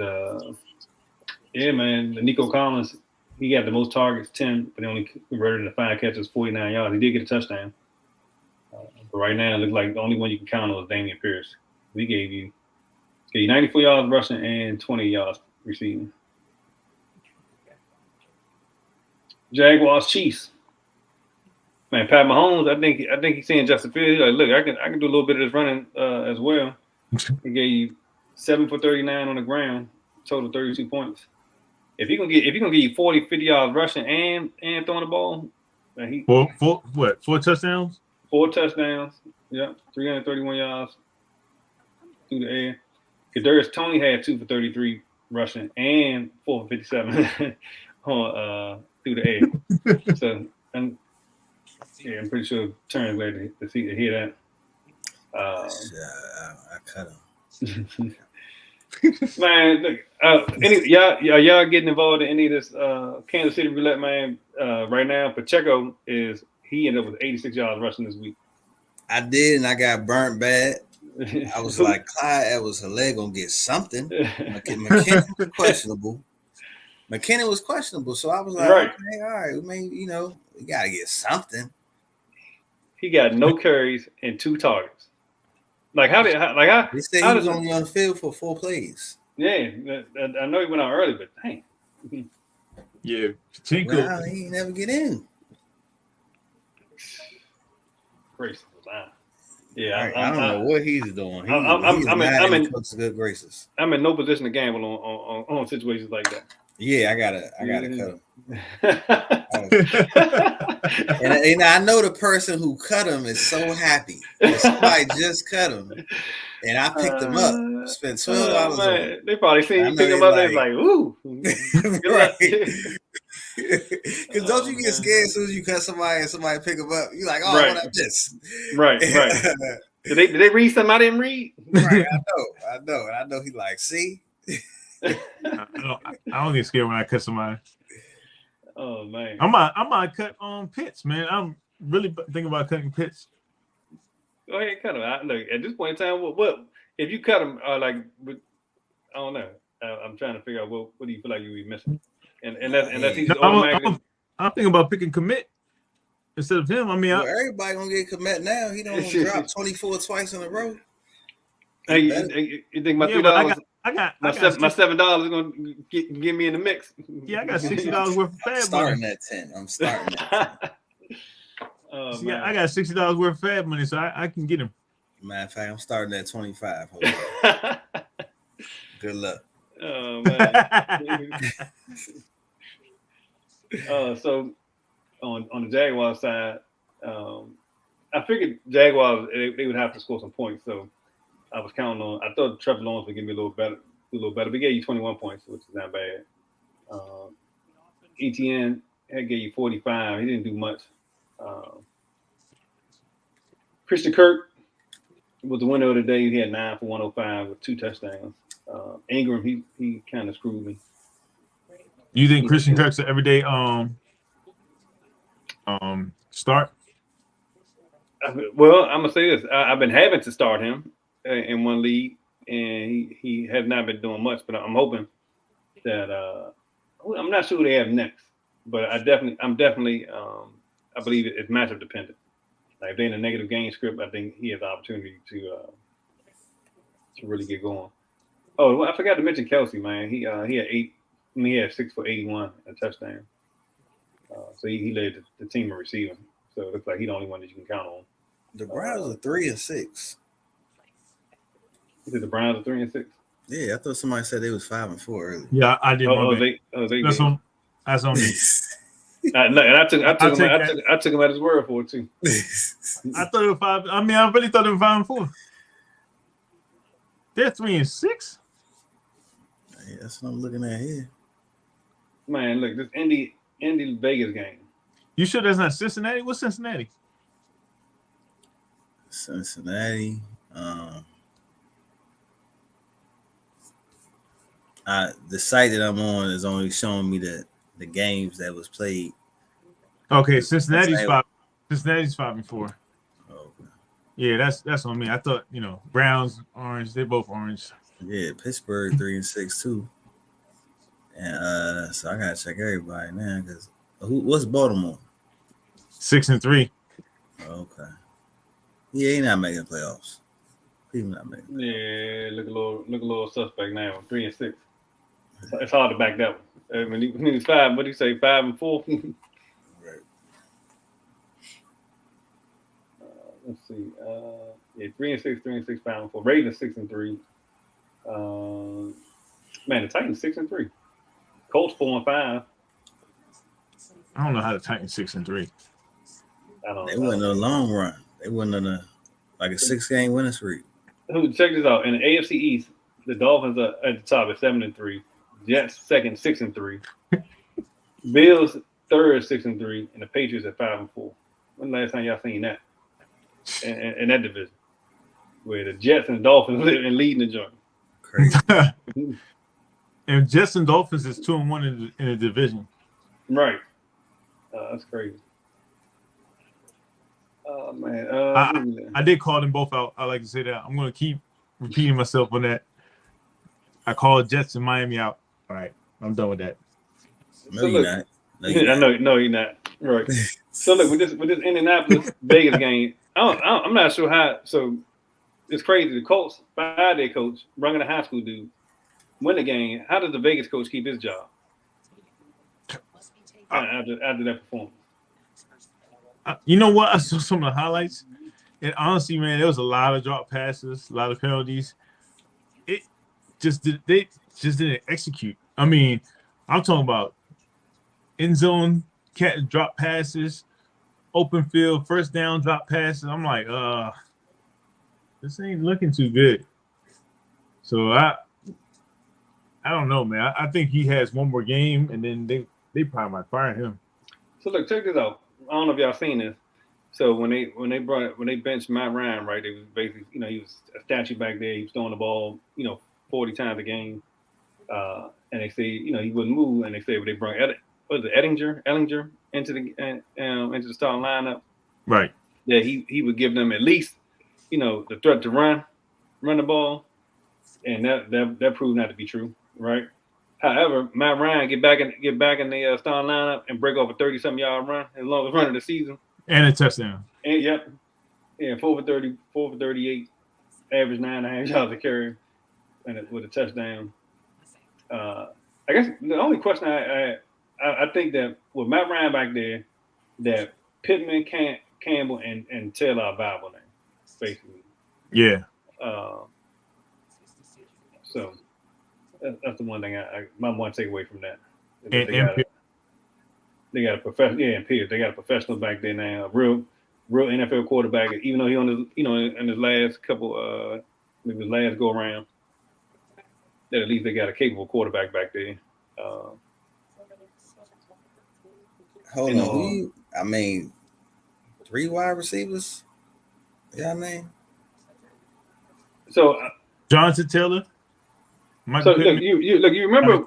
yeah, man, Nico Collins, he got the most targets, 10, but he only converted into 5 catches, 49 yards. He did get a touchdown. But right now, it looks like the only one you can count on is Damian Pierce. We gave you 94 yards rushing and 20 yards receiving. Jaguars, Chiefs. Man, Pat Mahomes, I think he's saying Justin Fields. He's like, look, I can do a little bit of this running as well. He gave you 7 for 39 on the ground, total 32 points. If he gonna give you 40, 50 yards rushing and throwing the ball, man, Four touchdowns? 4 touchdowns, yeah, 331 yards through the air. Kadarius Toney had 2 for 33 rushing and 4 for 57 on through the air. So I'm pretty sure Turner's glad to hear that. I cut him. Man, look, y'all getting involved in any of this Kansas City roulette, man? Right now, Pacheco he ended up with 86 yards rushing this week. I did, and I got burnt bad. I was like, Clyde Edwards-Helaire gonna get something. McKinnon was questionable. So I was like, right. Okay, all right, we gotta get something. He got no carries and 2 targets. They say he was only on the field for 4 plays. Yeah, I know he went out early, but dang. Yeah, Pacheco. Wow, he ain't never get in. Gracious. Yeah, I don't know what he's doing. I'm in good graces. I'm in no position to gamble on situations like that. Yeah, I gotta cut him. and I know the person who cut him is so happy. Somebody just cut him, and I picked him up. Spent $12 on him. They probably seen you pick him up. They're like, "Ooh." Because don't you get scared as soon as you cut somebody and somebody pick them up? You're like, "Oh, right. what up this?" Right. Did they read something I didn't read? Right, I know. And I know he like, see. I don't get scared when I cut somebody. Oh man, I might cut on Pitts, man. I'm really thinking about cutting Pitts. Go ahead, cut him. Look, at this point in time, what if you cut him? I don't know. I'm trying to figure out what do you feel like you be missing, and that's he's automatically. I'm thinking about picking commit instead of him. I mean, everybody gonna get commit now. He don't drop 24 twice in a row. Hey, you think my $3? My $7 is gonna get me in the mix. Yeah, I got $60 worth of fab money. I'm starting at 10. See, I got $60 worth of fab money, so I can get him. Matter of fact, I'm starting at 25. Good luck. Oh man. So on the Jaguars side, I figured Jaguars they would have to score some points. So I was counting on. I thought Trevor Lawrence would give me a little better. But he gave you 21 points, which is not bad. ETN gave you 45. He didn't do much. Christian Kirk was the winner of the day. He had 9 for 105 with 2 touchdowns. Ingram, he kind of screwed me. You think Christian Kirk's an everyday start? Well, I'm gonna say this. I've been having to start him in one league, and he has not been doing much. But I'm hoping that I'm not sure who they have next, but I'm definitely I believe it's matchup dependent. Like if they're in a negative game script, I think he has the opportunity to really get going. Oh, well, I forgot to mention Kelsey, man. He had 6 for 81 and a touchdown. So he led the team in receiving. So it looks like he's the only one that you can count on. The Browns are 3-6. Is it the Browns are 3-6? Yeah, I thought somebody said they was 5-4 earlier. Yeah, I did. That's on me. I took him at his word for it too. I thought it was 5. I mean, I really thought it was 5-4. They're 3-6. Yeah, that's what I'm looking at here. Man, look, this Indy Vegas game. You sure that's not Cincinnati? What's Cincinnati? Cincinnati. The site that I'm on is only showing me the games that was played. Okay, Cincinnati's 5-4. Okay. Yeah, that's on me. I thought Browns orange. They're both orange. Yeah, Pittsburgh 3-6 too. And so I gotta check everybody now because what's Baltimore? 6-3. Okay. Yeah, he not making playoffs. He's not making. Yeah, look a little suspect now. 3-6. It's hard to back that one. When he was 5, what do you say? 5-4. Right. Let's see. Yeah, 3-6, 5-4. Ravens 6-3. Man, the Titans 6-3. Colts 4-5. I don't know how the Titans 6-3. I don't know. They wasn't a long run. They wasn't on a 6-game winning streak. Check this out. In the AFC East, the Dolphins are at the top at 7-3. Jets second 6-3. Bills third 6-3, and the Patriots at 5-4. When the last time y'all seen that? In that division, where the Jets and Dolphins live and leading the joint. Crazy. And Jets and Dolphins is 2-1 in the division. Right. That's crazy. Oh man. I did call them both out. I like to say that. I'm going to keep repeating myself on that. I called Jets and Miami out. All right, I'm done with that. No, you're not. I know. No, you're not. Right. So look, with this Indianapolis Vegas game, I'm not sure how. So it's crazy. The Colts fired their coach, bringing a high school dude, win the game. How does the Vegas coach keep his job after that performance? You know what? I saw some of the highlights, and honestly, man, there was a lot of drop passes, a lot of penalties. They just didn't execute. I mean, I'm talking about end zone drop passes, open field, first down drop passes. I'm like, this ain't looking too good. So I don't know, man. I think he has one more game, and then they probably might fire him. So look, check this out. I don't know if y'all seen this. So when they benched Matt Ryan, right? It was basically, he was a statue back there. He was throwing the ball, 40 times a game. And they say, he wouldn't move. And they say, they brought Ellinger into the starting lineup. Right. Yeah, he would give them at least, the threat to run the ball. And that proved not to be true, right? However, Matt Ryan get back in the starting lineup and break off a 30-something yard run, his longest run of the season, and a touchdown. And 4 for 38, average 9.5 yards a carry, and with a touchdown. I guess the only question I think that with Matt Ryan back there, that Pittman, Campbell, and Taylor are viable now, basically. Yeah. So. That's the one thing my one takeaway from that. They got a professional, and Pierce. They got a professional back there now, a real NFL quarterback. Even though he on his, in his last couple, his last go around, that at least they got a capable quarterback back there. Hold on, I mean, 3 wide receivers. Yeah, I mean. So Jonathan Taylor. So you remember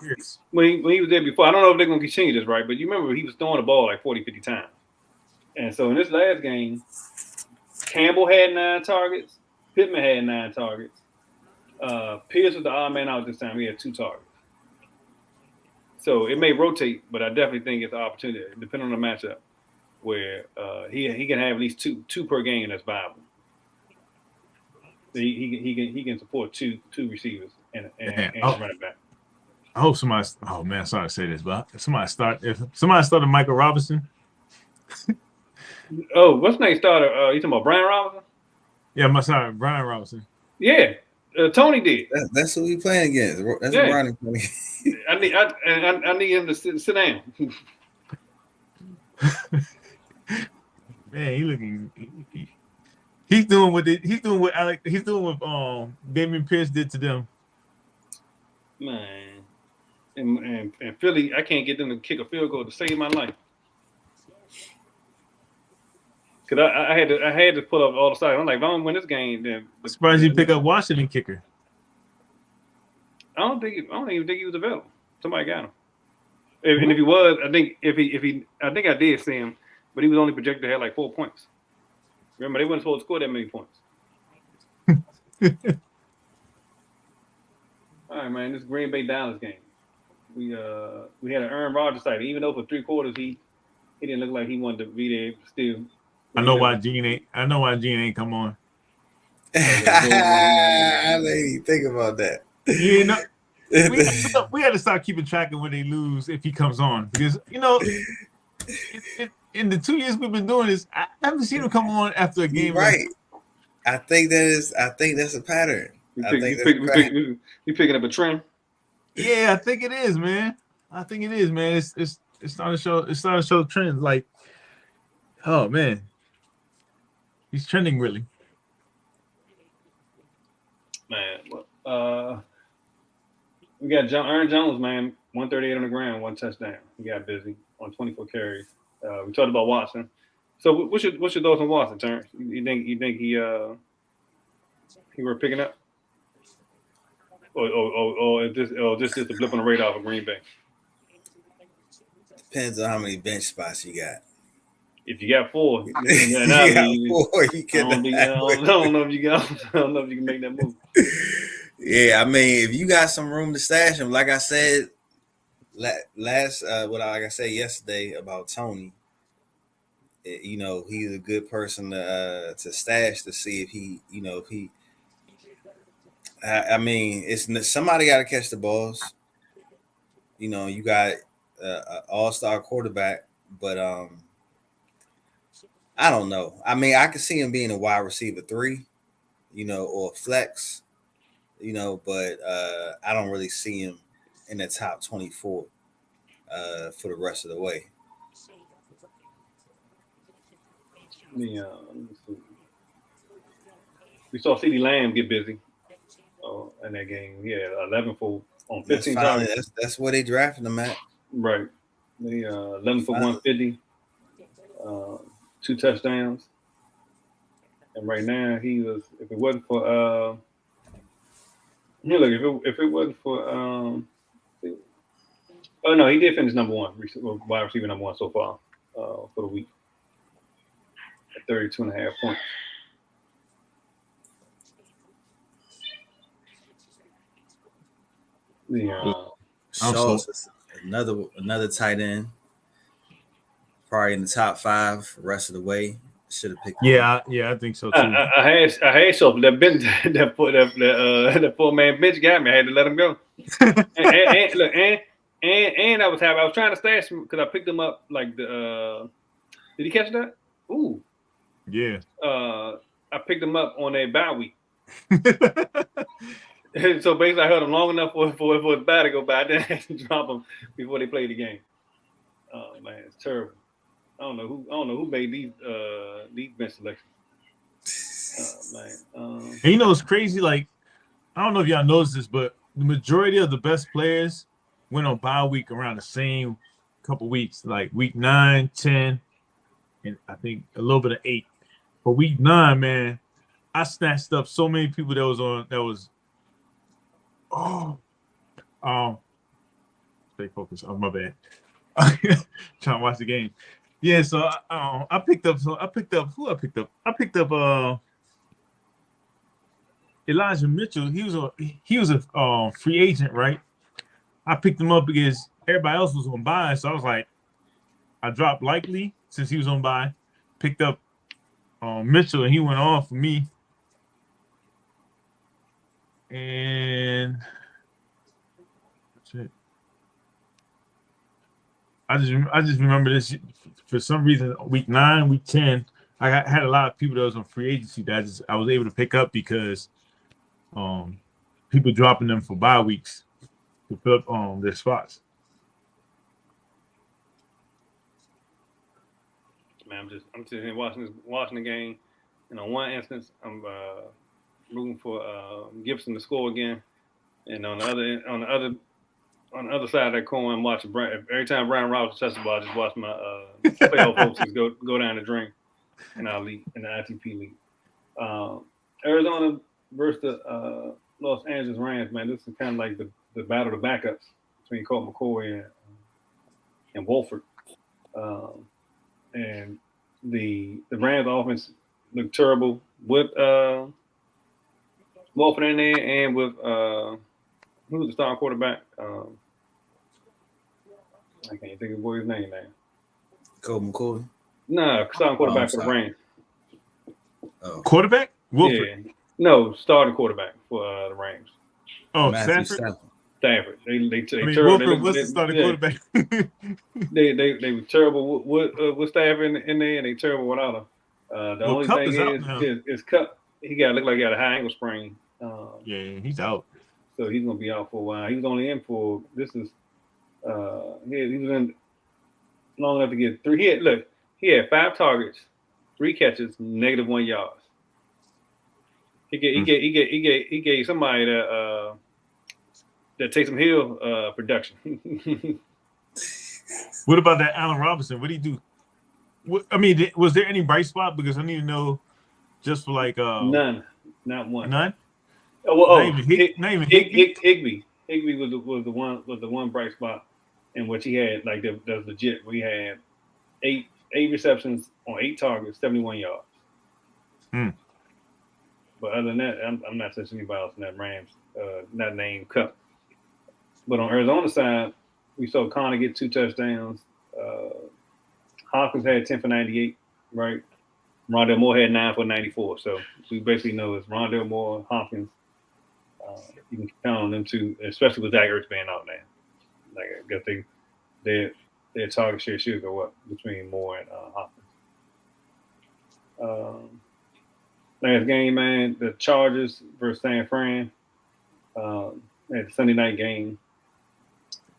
when he was there before. I don't know if they're going to continue this, right? But you remember he was throwing the ball like 40, 50 times. And so in this last game, Campbell had 9 targets. Pittman had 9 targets. Pierce was the odd man out this time. He had 2 targets. So it may rotate, but I definitely think it's an opportunity, depending on the matchup, where he can have at least two per game that's viable. He can support two receivers and running back. I hope somebody. Oh man, sorry to say this, but if somebody started Michael Robinson. Oh, what's the name starter? You talking about Brian Robinson? Yeah, Brian Robinson. Yeah, Tony did. That's who we playing against. That's what Ronnie playing. I need him to sit down. Man, he's doing what Damian Pierce did to them. Man, and Philly, I can't get them to kick a field goal to save my life. Cause I had to pull up all the sides. I'm like, if I don't win this game, then I'm surprised you pick up Washington kicker. I don't even think he was available. Somebody got him. And if he was, I think I think I did see him, but he was only projected to have like 4 points. Remember, they weren't supposed to score that many points. All right, man. This Green Bay Dallas game. We had an Aaron Rodgers side. Even though for 3 quarters he didn't look like he wanted to be there still. I know why Gene ain't come on. I didn't even think about that. You know, we had to start keeping track of when they lose if he comes on, because in the 2 years we've been doing this, I haven't seen him come on after a game. Right. I think that's a pattern. You picking up a trend? Yeah, I think it is, man. It's starting to show trends. Like, oh man, he's trending really. Man, we got Aaron Jones, man, 138 on the ground, 1 touchdown. He got busy on 24 carries. We talked about Watson. So what's your thoughts on Watson, Terrence? You think he were picking up? Or is this just a blip on the radar for Green Bay? Depends on how many bench spots you got. If you got 4, you got 4, you can. I don't know if you can make that move. Yeah, I mean, if you got some room to stash him, like I said yesterday about Tony, he's a good person to stash to see if he. I mean, it's somebody got to catch the balls. You got an all-star quarterback, but I don't know. I mean, I could see him being a wide receiver 3, or flex, but I don't really see him in the top 24 for the rest of the way. We saw CeeDee Lamb get busy in that game. Yeah, 11 on 15 targets. That's where they drafted him at. Right. They 11 for 150, 2 touchdowns. And right now he was, if it wasn't for if it wasn't for oh no, he did finish number 1, wide receiver number 1 so far for the week at 32.5 points. Schultz, another tight end, probably in the top 5 the rest of the way. Should have picked. Yeah, I think so too. I had Schultz. That 4-man bench got me. I had to let him go. and I was happy. I was trying to stash him because I picked him up like the. Did he catch that? Ooh. Yeah. I picked him up on a bye week. So basically, I held him long enough for his bye to go by. Then I had to drop him before they played the game. Oh man, it's terrible. I don't know who made these bench selections. Man. And it's crazy. Like, I don't know if y'all noticed this, but the majority of the best players went on bye week around the same couple weeks, like week 9, 10, and I think a little bit of 8. For week 9, man, I snatched up so many people stay focused. Oh, my bad. Trying to watch the game. Yeah, so I picked up Elijah Mitchell. He was a free agent, right? I picked him up because everybody else was on bye, so I was like, I dropped Likely since he was on bye, picked up Mitchell, and he went off for me. And that's it. I just remember this for some reason. Week 9, week 10, I had a lot of people that was on free agency that I was able to pick up because people dropping them for bye weeks to fill up their spots. Man, I'm sitting here watching the game, and on one instance, I'm rooting for Gibson to score again, and on the on the other side of that coin, watching every time Brian Robinson touches the ball, I just watch my playoff hopes go down the drain in our league, in the ITP league. Arizona versus the Los Angeles Rams, man. This is kind of like the battle of the backups between Colt McCoy and Wolford. And the Rams offense looked terrible with Wolford in there and with who's the starting quarterback? I can't think of the boy's name now. Colt McCoy. No, starting quarterback for the Rams. Oh. Quarterback? Wolford. Yeah. No, starting quarterback for the Rams. Oh, Matthew Stafford. Stafford. They Wolford was the starting quarterback. they were terrible with Stafford in there, and they terrible without him. The only Cup thing is Cup. He looked like he got a high ankle sprain. Yeah, he's out. So he's gonna be out for a while. He was only in for he was in long enough to get 3. He had 5 targets, 3 catches, -1 yards. He gave somebody that Taysom Hill production. What about that Allen Robinson? What did he do? Was there any bright spot? Because I need to know just for like none, not one. None. Higbee. Higbee was the one bright spot in which he had like that's legit. We had 8 receptions on 8 targets, 71 yards. But other than that, I'm not touching anybody else in that Rams, not named Cup. But on Arizona side, we saw Connor get 2 touchdowns. Hopkins had 10 for 98, right? Rondell Moore had 9 for 94. So we basically know it's Rondell Moore, Hopkins. You can count on them two, especially with Zach Ertz being out now. Like I guess their target share should go up between Moore and Hopkins. Last game, man, the Chargers versus San Fran. At the Sunday night game,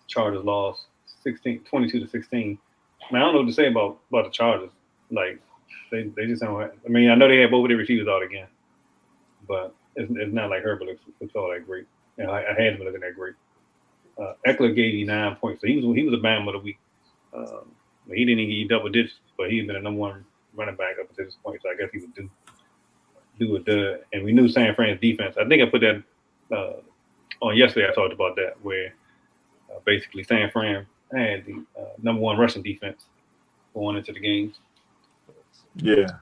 Chargers lost 22-16. Man, I don't know what to say about the Chargers. Like they just don't. I mean, I know they had both of their receivers out again, but it's not like Herbert looks all that great. And I had him looking that great. Eckler gave you 9 points, so he was a bam of the week. He didn't even get you double digits, but he's been a number 1 running back up until this point. So I guess he would do a dud. And we knew San Fran's defense. I think I put that on yesterday. I talked about that where basically San Fran had the number 1 rushing defense going into the games. Yeah.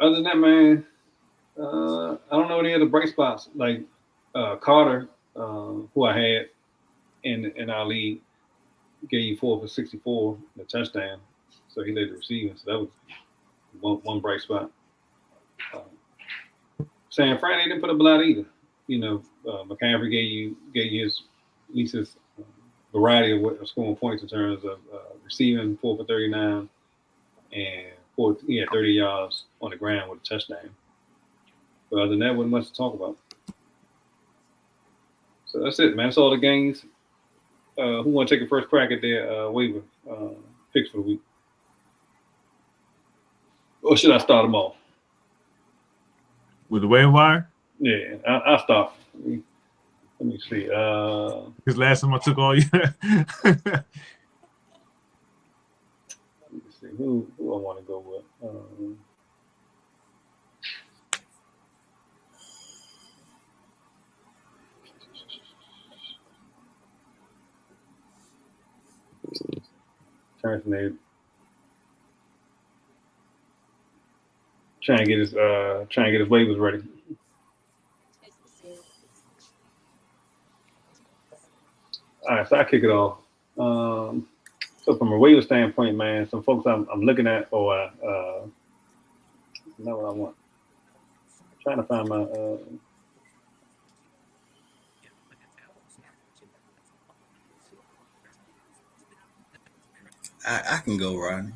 Other than that, man, I don't know any other bright spots. Like Carter, who I had in our league, gave you 4 for 64, a touchdown. So he led the receiving. So that was one bright spot. San Fran, they didn't put up a lot either. You know, McCaffrey gave you at least his variety of what scoring points in terms of receiving 4 for 39 and 30 yards on the ground with a touchdown. But other than that, wasn't much to talk about. So that's it, man. That's all the games. Who want to take a first crack at their waiver picks for the week? Or should I start them off? With the waiver wire? Yeah, I'll start. Let me see. Because last time I took all you. Let me see. Who I want to go with? Trying to get his waivers ready. All right, so I kick it off. So from a waiver standpoint, man, some folks I'm looking at, not what I want. I'm trying to find my. I can go, Rodney.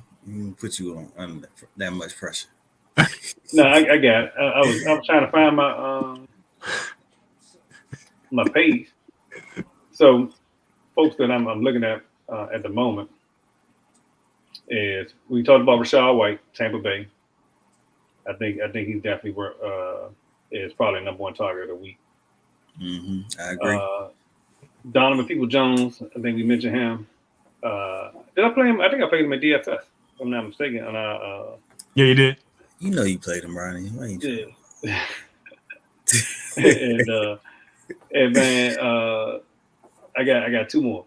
Put you on under that much pressure. No, I got it. I was trying to find my page. So, folks that I'm looking at the moment is we talked about Rachaad White, Tampa Bay. I think he's definitely is probably number 1 target of the week. I agree. Donovan Peoples-Jones, I think we mentioned him. Did I play him? I think I played him at DFS, if I'm not mistaken. Yeah, you did. You know you played him, Ronnie. Why ain't you? Yeah. and man, I got two more.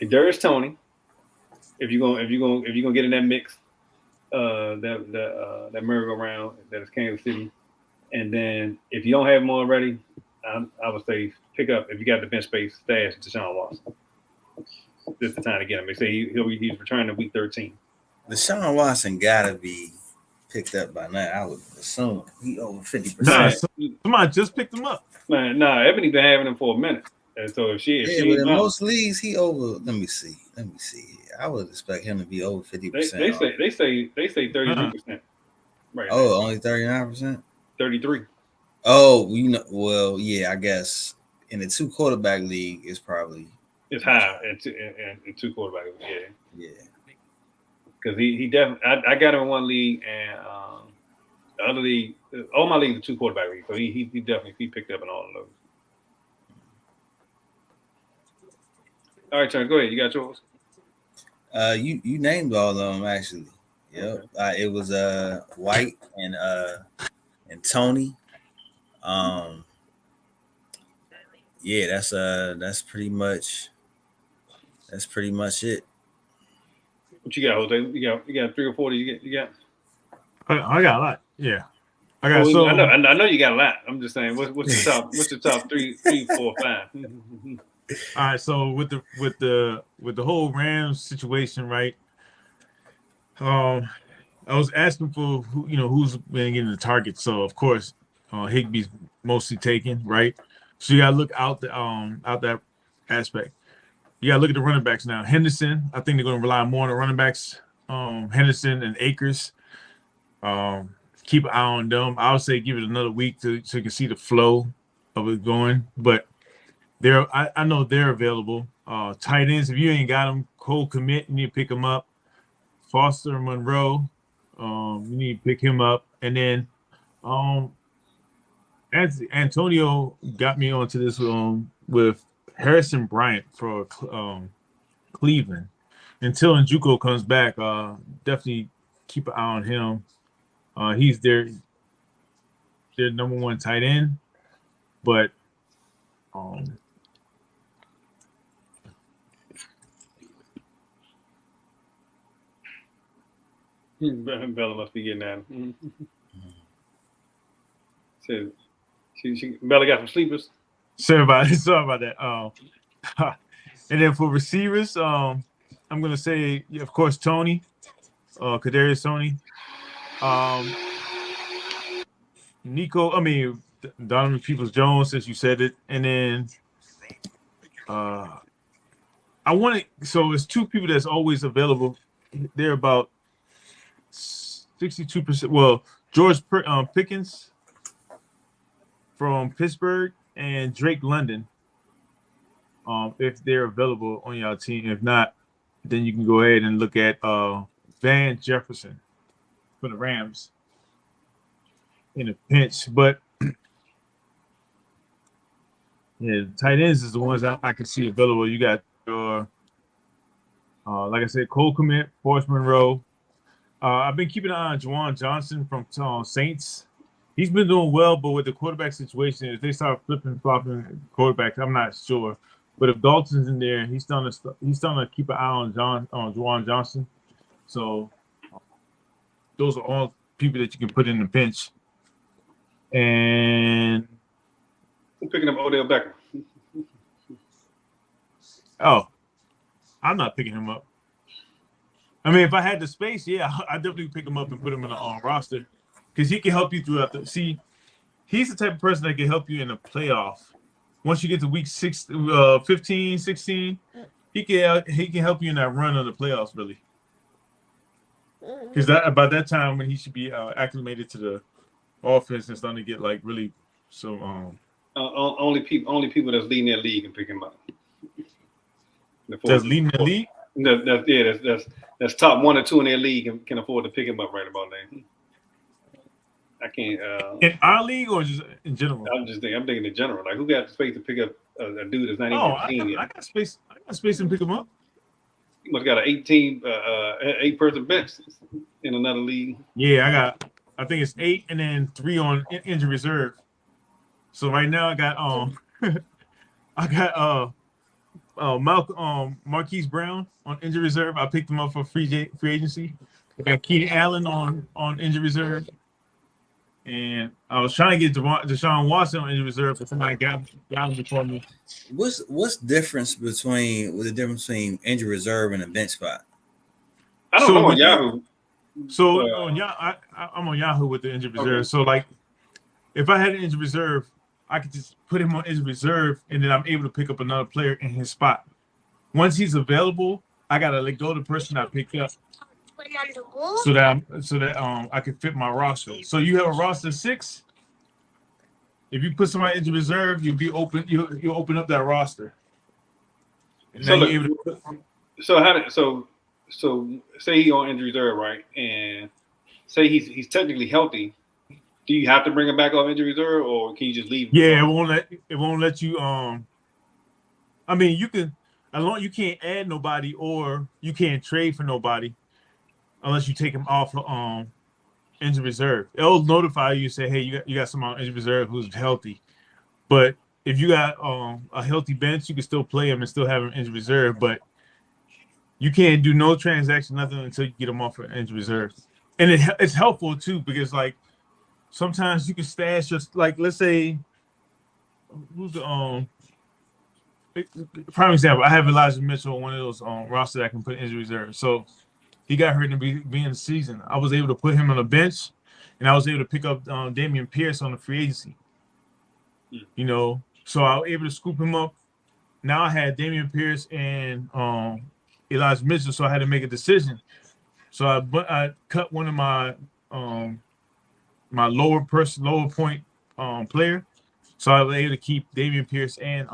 And Darius Toney, if you're gonna get in that mix, that merry-go-round that is Kansas City, and then if you don't have him already, I would say pick up, if you got the bench space, stash Deshaun Watson. This is the time to get him. They say he's returning in week 13. Deshaun Watson gotta be picked up by now. I would assume he over 50%. Nah, somebody just picked him up. Man, Ebony been having him for a minute, and so if she but in most leagues he over. Let me see. I would expect him to be over 50%. They say 33%. Right. Oh, only 39%. 33. Oh, well, yeah, I guess in the 2 quarterback league it's probably high in 2 quarterback league. Yeah. Because he definitely, I got him in one league, and the other league, all my leagues are 2 quarterback leagues, so he definitely picked up in all of those. All right, Turn, go ahead. You got yours. You named all of them actually. Yep. It was White and Tony. Yeah, that's pretty much it. What you got, Jose? You got 3 or 4 that you got? I got a lot. Yeah, I got. So I know you got a lot. I'm just saying, what's your top 3, 4, 5? All right, so with the whole Rams situation, right? I was asking for who's been getting the target. So of course, Higbee's mostly taken, right? So you gotta look out that aspect. You gotta look at the running backs now. Henderson, I think they're gonna rely more on the running backs. Henderson and Akers. Keep an eye on them. I would say give it another week so you can see the flow of it going, but. I know they're available. Tight ends, if you ain't got them, Cole Kmet, you need to pick them up. Foster Monroe, you need to pick him up. And then Antonio got me onto this with Harrison Bryant for Cleveland. Until Njoku comes back, definitely keep an eye on him. He's their number 1 tight end, but Bella must be getting at him. So Bella got some sleepers. Sorry about that. And then for receivers, I'm gonna say, of course, Tony, Kadarius Tony, Donovan Peoples-Jones, since you said it, and then so it's 2 people that's always available. They're about 62%. Well, George Pickens from Pittsburgh and Drake London, if they're available on your team. If not, then you can go ahead and look at Van Jefferson for the Rams in a pinch. But yeah, tight ends is the ones I can see available. You got your, like I said, Cole Kmet, Forrest Monroe. I've been keeping an eye on Juwan Johnson from Saints. He's been doing well, but with the quarterback situation, if they start flopping quarterbacks, I'm not sure. But if Dalton's in there, he's starting to keep an eye on Juwan Johnson. So those are all people that you can put in the pinch. And I'm picking up Odell Beckham. Oh, I'm not picking him up. I mean, if I had the space, yeah, I'd definitely pick him up and put him in the roster because he can help you throughout he's the type of person that can help you in a playoff. Once you get to week 15, 16, he can help you in that run of the playoffs, really. Because by that time when he should be acclimated to the offense and starting to get like really only people that's leading their league can pick him up. That's leading the league? That's top 1 or 2 in their league and can afford to pick him up right about now. I can't. In our league or just in general? I'm thinking in general. Like, who got the space to pick up a dude that's not even Oh, a team yet? I got space. I got space and pick him up. You must got an 8-person bench in another league. Yeah, I think it's 8 and then 3 on injury reserve. So right now I got I got Malcolm Marquise Brown on injury reserve. I picked him up for free agency. I got Keenan Allen on injury reserve. And I was trying to get Deshaun Watson on injury reserve, but somebody got him before me. What's the difference between injury reserve and a bench spot? I don't know on Yahoo. So I'm on Yahoo with the injury reserve. Okay. So like, if I had an injury reserve, I could just put him on injury reserve, and then I'm able to pick up another player in his spot. Once he's available, I gotta let go of the person I picked up, so that I can fit my roster. So you have a roster of 6. If you put somebody in injury reserve, you'll be open. You open up that roster. And So now look, you're able to so say he's on injury reserve, right? And say he's technically healthy. Do you have to bring him back off injury reserve, or can you just leave him? Yeah, it won't let you. I mean, you can, as long you can't add nobody or you can't trade for nobody, unless you take him off injury reserve. It'll notify you, say, hey, you got someone on injury reserve who's healthy. But if you got a healthy bench, you can still play him and still have him injury reserve. But you can't do no transaction, nothing until you get him off of injury reserve. And it's helpful too, because like sometimes you can stash just like, let's say, who's the prime example. I have Elijah Mitchell on one of those roster that I can put injury reserve. So he got hurt in the beginning of the season. I was able to put him on the bench, and I was able to pick up Damian Pierce on the free agency. You know, so I was able to scoop him up. Now I had Damian Pierce and Elijah Mitchell, so I had to make a decision. So I cut one of my my lower point player, so I was able to keep Damian Pierce and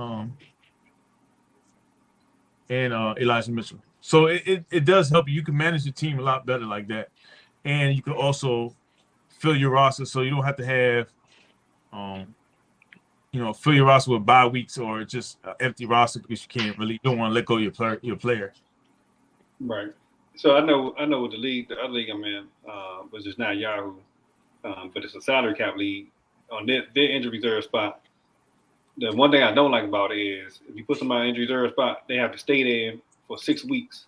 Elijah Mitchell. So it does help you. You can manage your team a lot better like that, and you can also fill your roster so you don't have to have fill your roster with bye weeks or just an empty roster because you don't want to let go of your player. Right. So I know with the other league I'm in, which is not Yahoo, but it's a salary cap league. On their injury reserve spot, the one thing I don't like about it is if you put somebody in injury reserve spot, they have to stay there for 6 weeks.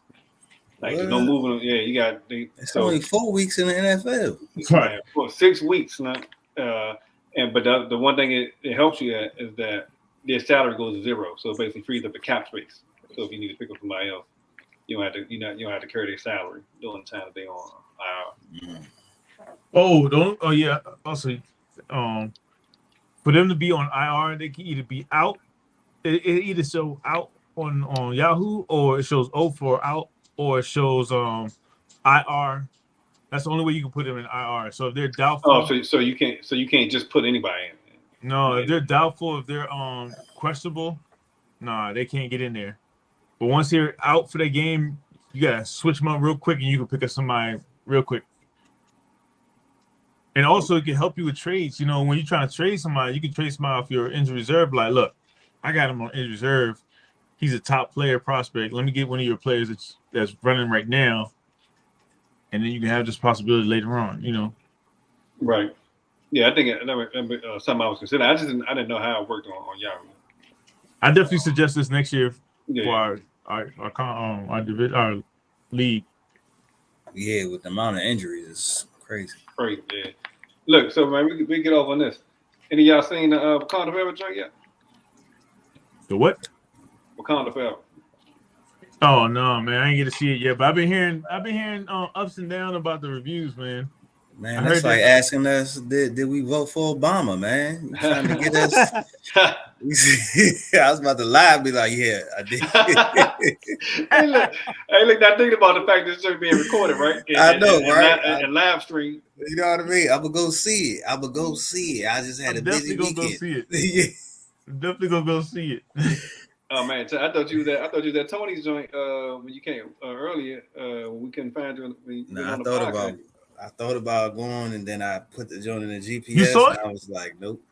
Like there's no moving. Yeah, you got. It's only 4 weeks in the NFL. Right. For 6 weeks, not. But the one thing it helps you at is that their salary goes to 0, so it basically frees up the cap space. So if you need to pick up somebody else, you don't have to carry their salary during the time that they on IR. Also, for them to be on IR, they can either be out. It either show out on Yahoo, or it shows 0 for out, or it shows IR. That's the only way you can put them in IR. So if they're doubtful, so you can't just put anybody in. No, if they're doubtful, if they're questionable, they can't get in there. But once they're out for the game, you gotta switch them up real quick, and you can pick up somebody real quick. And also, it can help you with trades. You know, when you're trying to trade somebody, you can trade somebody off your injury reserve. Like, look, I got him on injury reserve. He's a top player prospect. Let me get one of your players that's running right now, and then you can have this possibility later on. You know. Right. Yeah, I think something I was considering. I didn't know how it worked on Yahoo. I definitely suggest this next year Yeah. for our league. Yeah, with the amount of injuries, it's crazy. Crazy, yeah. Look, so man, we get off on this. Any of y'all seen the Wakanda Forever joint yet? The what? Wakanda Forever. Oh no, man, I ain't get to see it yet. But I've been hearing ups and downs about the reviews, man. Man, that's like asking us, did we vote for Obama, man? You trying to get us? I was about to lie and be like, yeah, I did. Hey, look, not thinking about the fact that it's being recorded, right? I know, right? And live stream. You know what I mean? I'm gonna go see it. I just had a busy weekend. Go see it. Yeah. Definitely gonna go see it. Oh man, so I thought you was at Tony's joint when you came earlier. When we couldn't find you. I thought about I thought about going, and then I put the joint in the GPS. You saw and it? I was like, nope.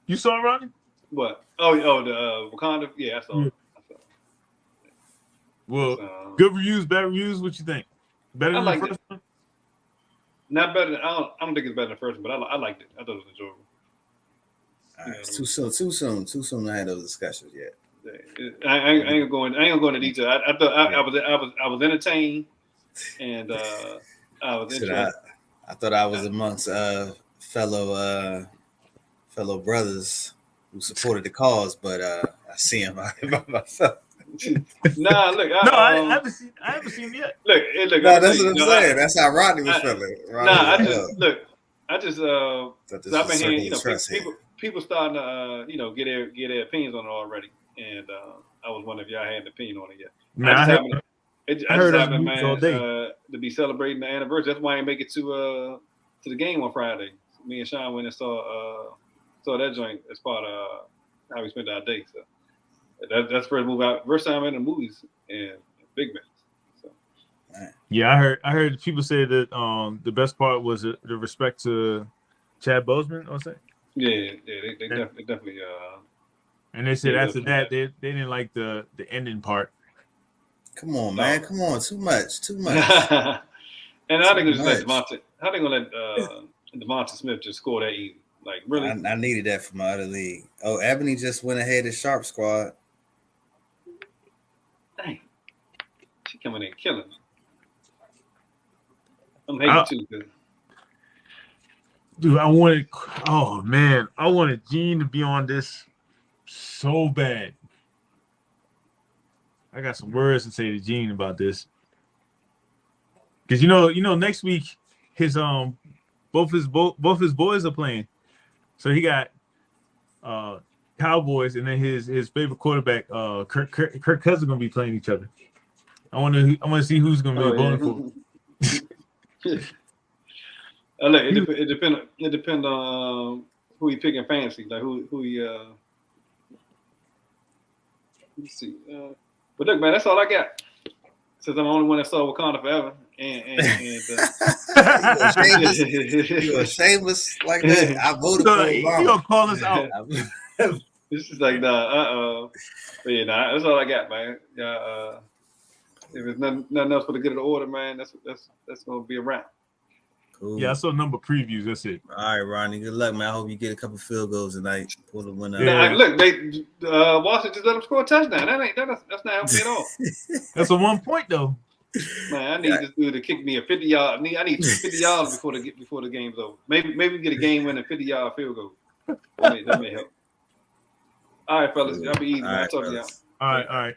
You saw it, Ronnie? What? Oh, the Wakanda. Yeah, I saw it. Well, good reviews, bad reviews. What you think? Better I than liked the first one? Not better than I don't think it's better than the first one, but I liked it. I thought it was enjoyable. All right, it's too soon to have those discussions yet. I ain't gonna go into detail. I thought I was entertained, and I was interested. I thought I was amongst fellow brothers who supported the cause, but I see him out here by myself. Nah, look, I haven't seen him yet. Look. No, that's what I'm saying. That's how Rodney was feeling. I've been hearing, people starting to, get their opinions on it already, and I was wondering if y'all had an opinion on it yet. Man, I just happened, man, all day. to be celebrating the anniversary. That's why I didn't make it to the game on Friday. Me and Sean went and saw that joint as part of how we spent our day. So that's first time in the movies and big man. So. Yeah, I heard people say that the best part was the respect to Chad Boseman. I'll say. Yeah, they definitely. And they said after that they didn't like the ending part. Come on, man! Come on, too much. And I think it's let Devontae. How they gonna let Devontae Smith just score that easy? Like really? I needed that for my other league. Oh, Ebony just went ahead of Sharp Squad. Dang, she coming in killing me. I'm hating too. Dude, I wanted Gene to be on this so bad. I got some words to say to Gene about this. Because next week his both his boys are playing. So he got Cowboys and then his favorite quarterback, Kirk Cousins, gonna be playing each other. I want to see who's gonna be voting for. Look, it depends on who he pick in fantasy, like who he. Let's see. But look, man, that's all I got. Since I'm the only one that saw Wakanda Forever, you a shameless like that. I voted for Obama. You gonna call us out? It's just like but yeah, that's all I got, man. Yeah, if there's nothing else for the good of the order, man, that's gonna be a wrap. Cool. Yeah, I saw number previews. That's it. All right, Ronnie. Good luck, man. I hope you get a couple field goals tonight. Pull the winner. Yeah. Look, they Washington just let them score a touchdown. That's not helping at all. That's a 1 point though. Man, I need this dude to kick me a 50-yard. I need 50 yards before the game's over. Maybe we get a game-winning 50-yard field goal. That may help. All right, fellas. Y'all be easy. I'll talk to y'all. All right.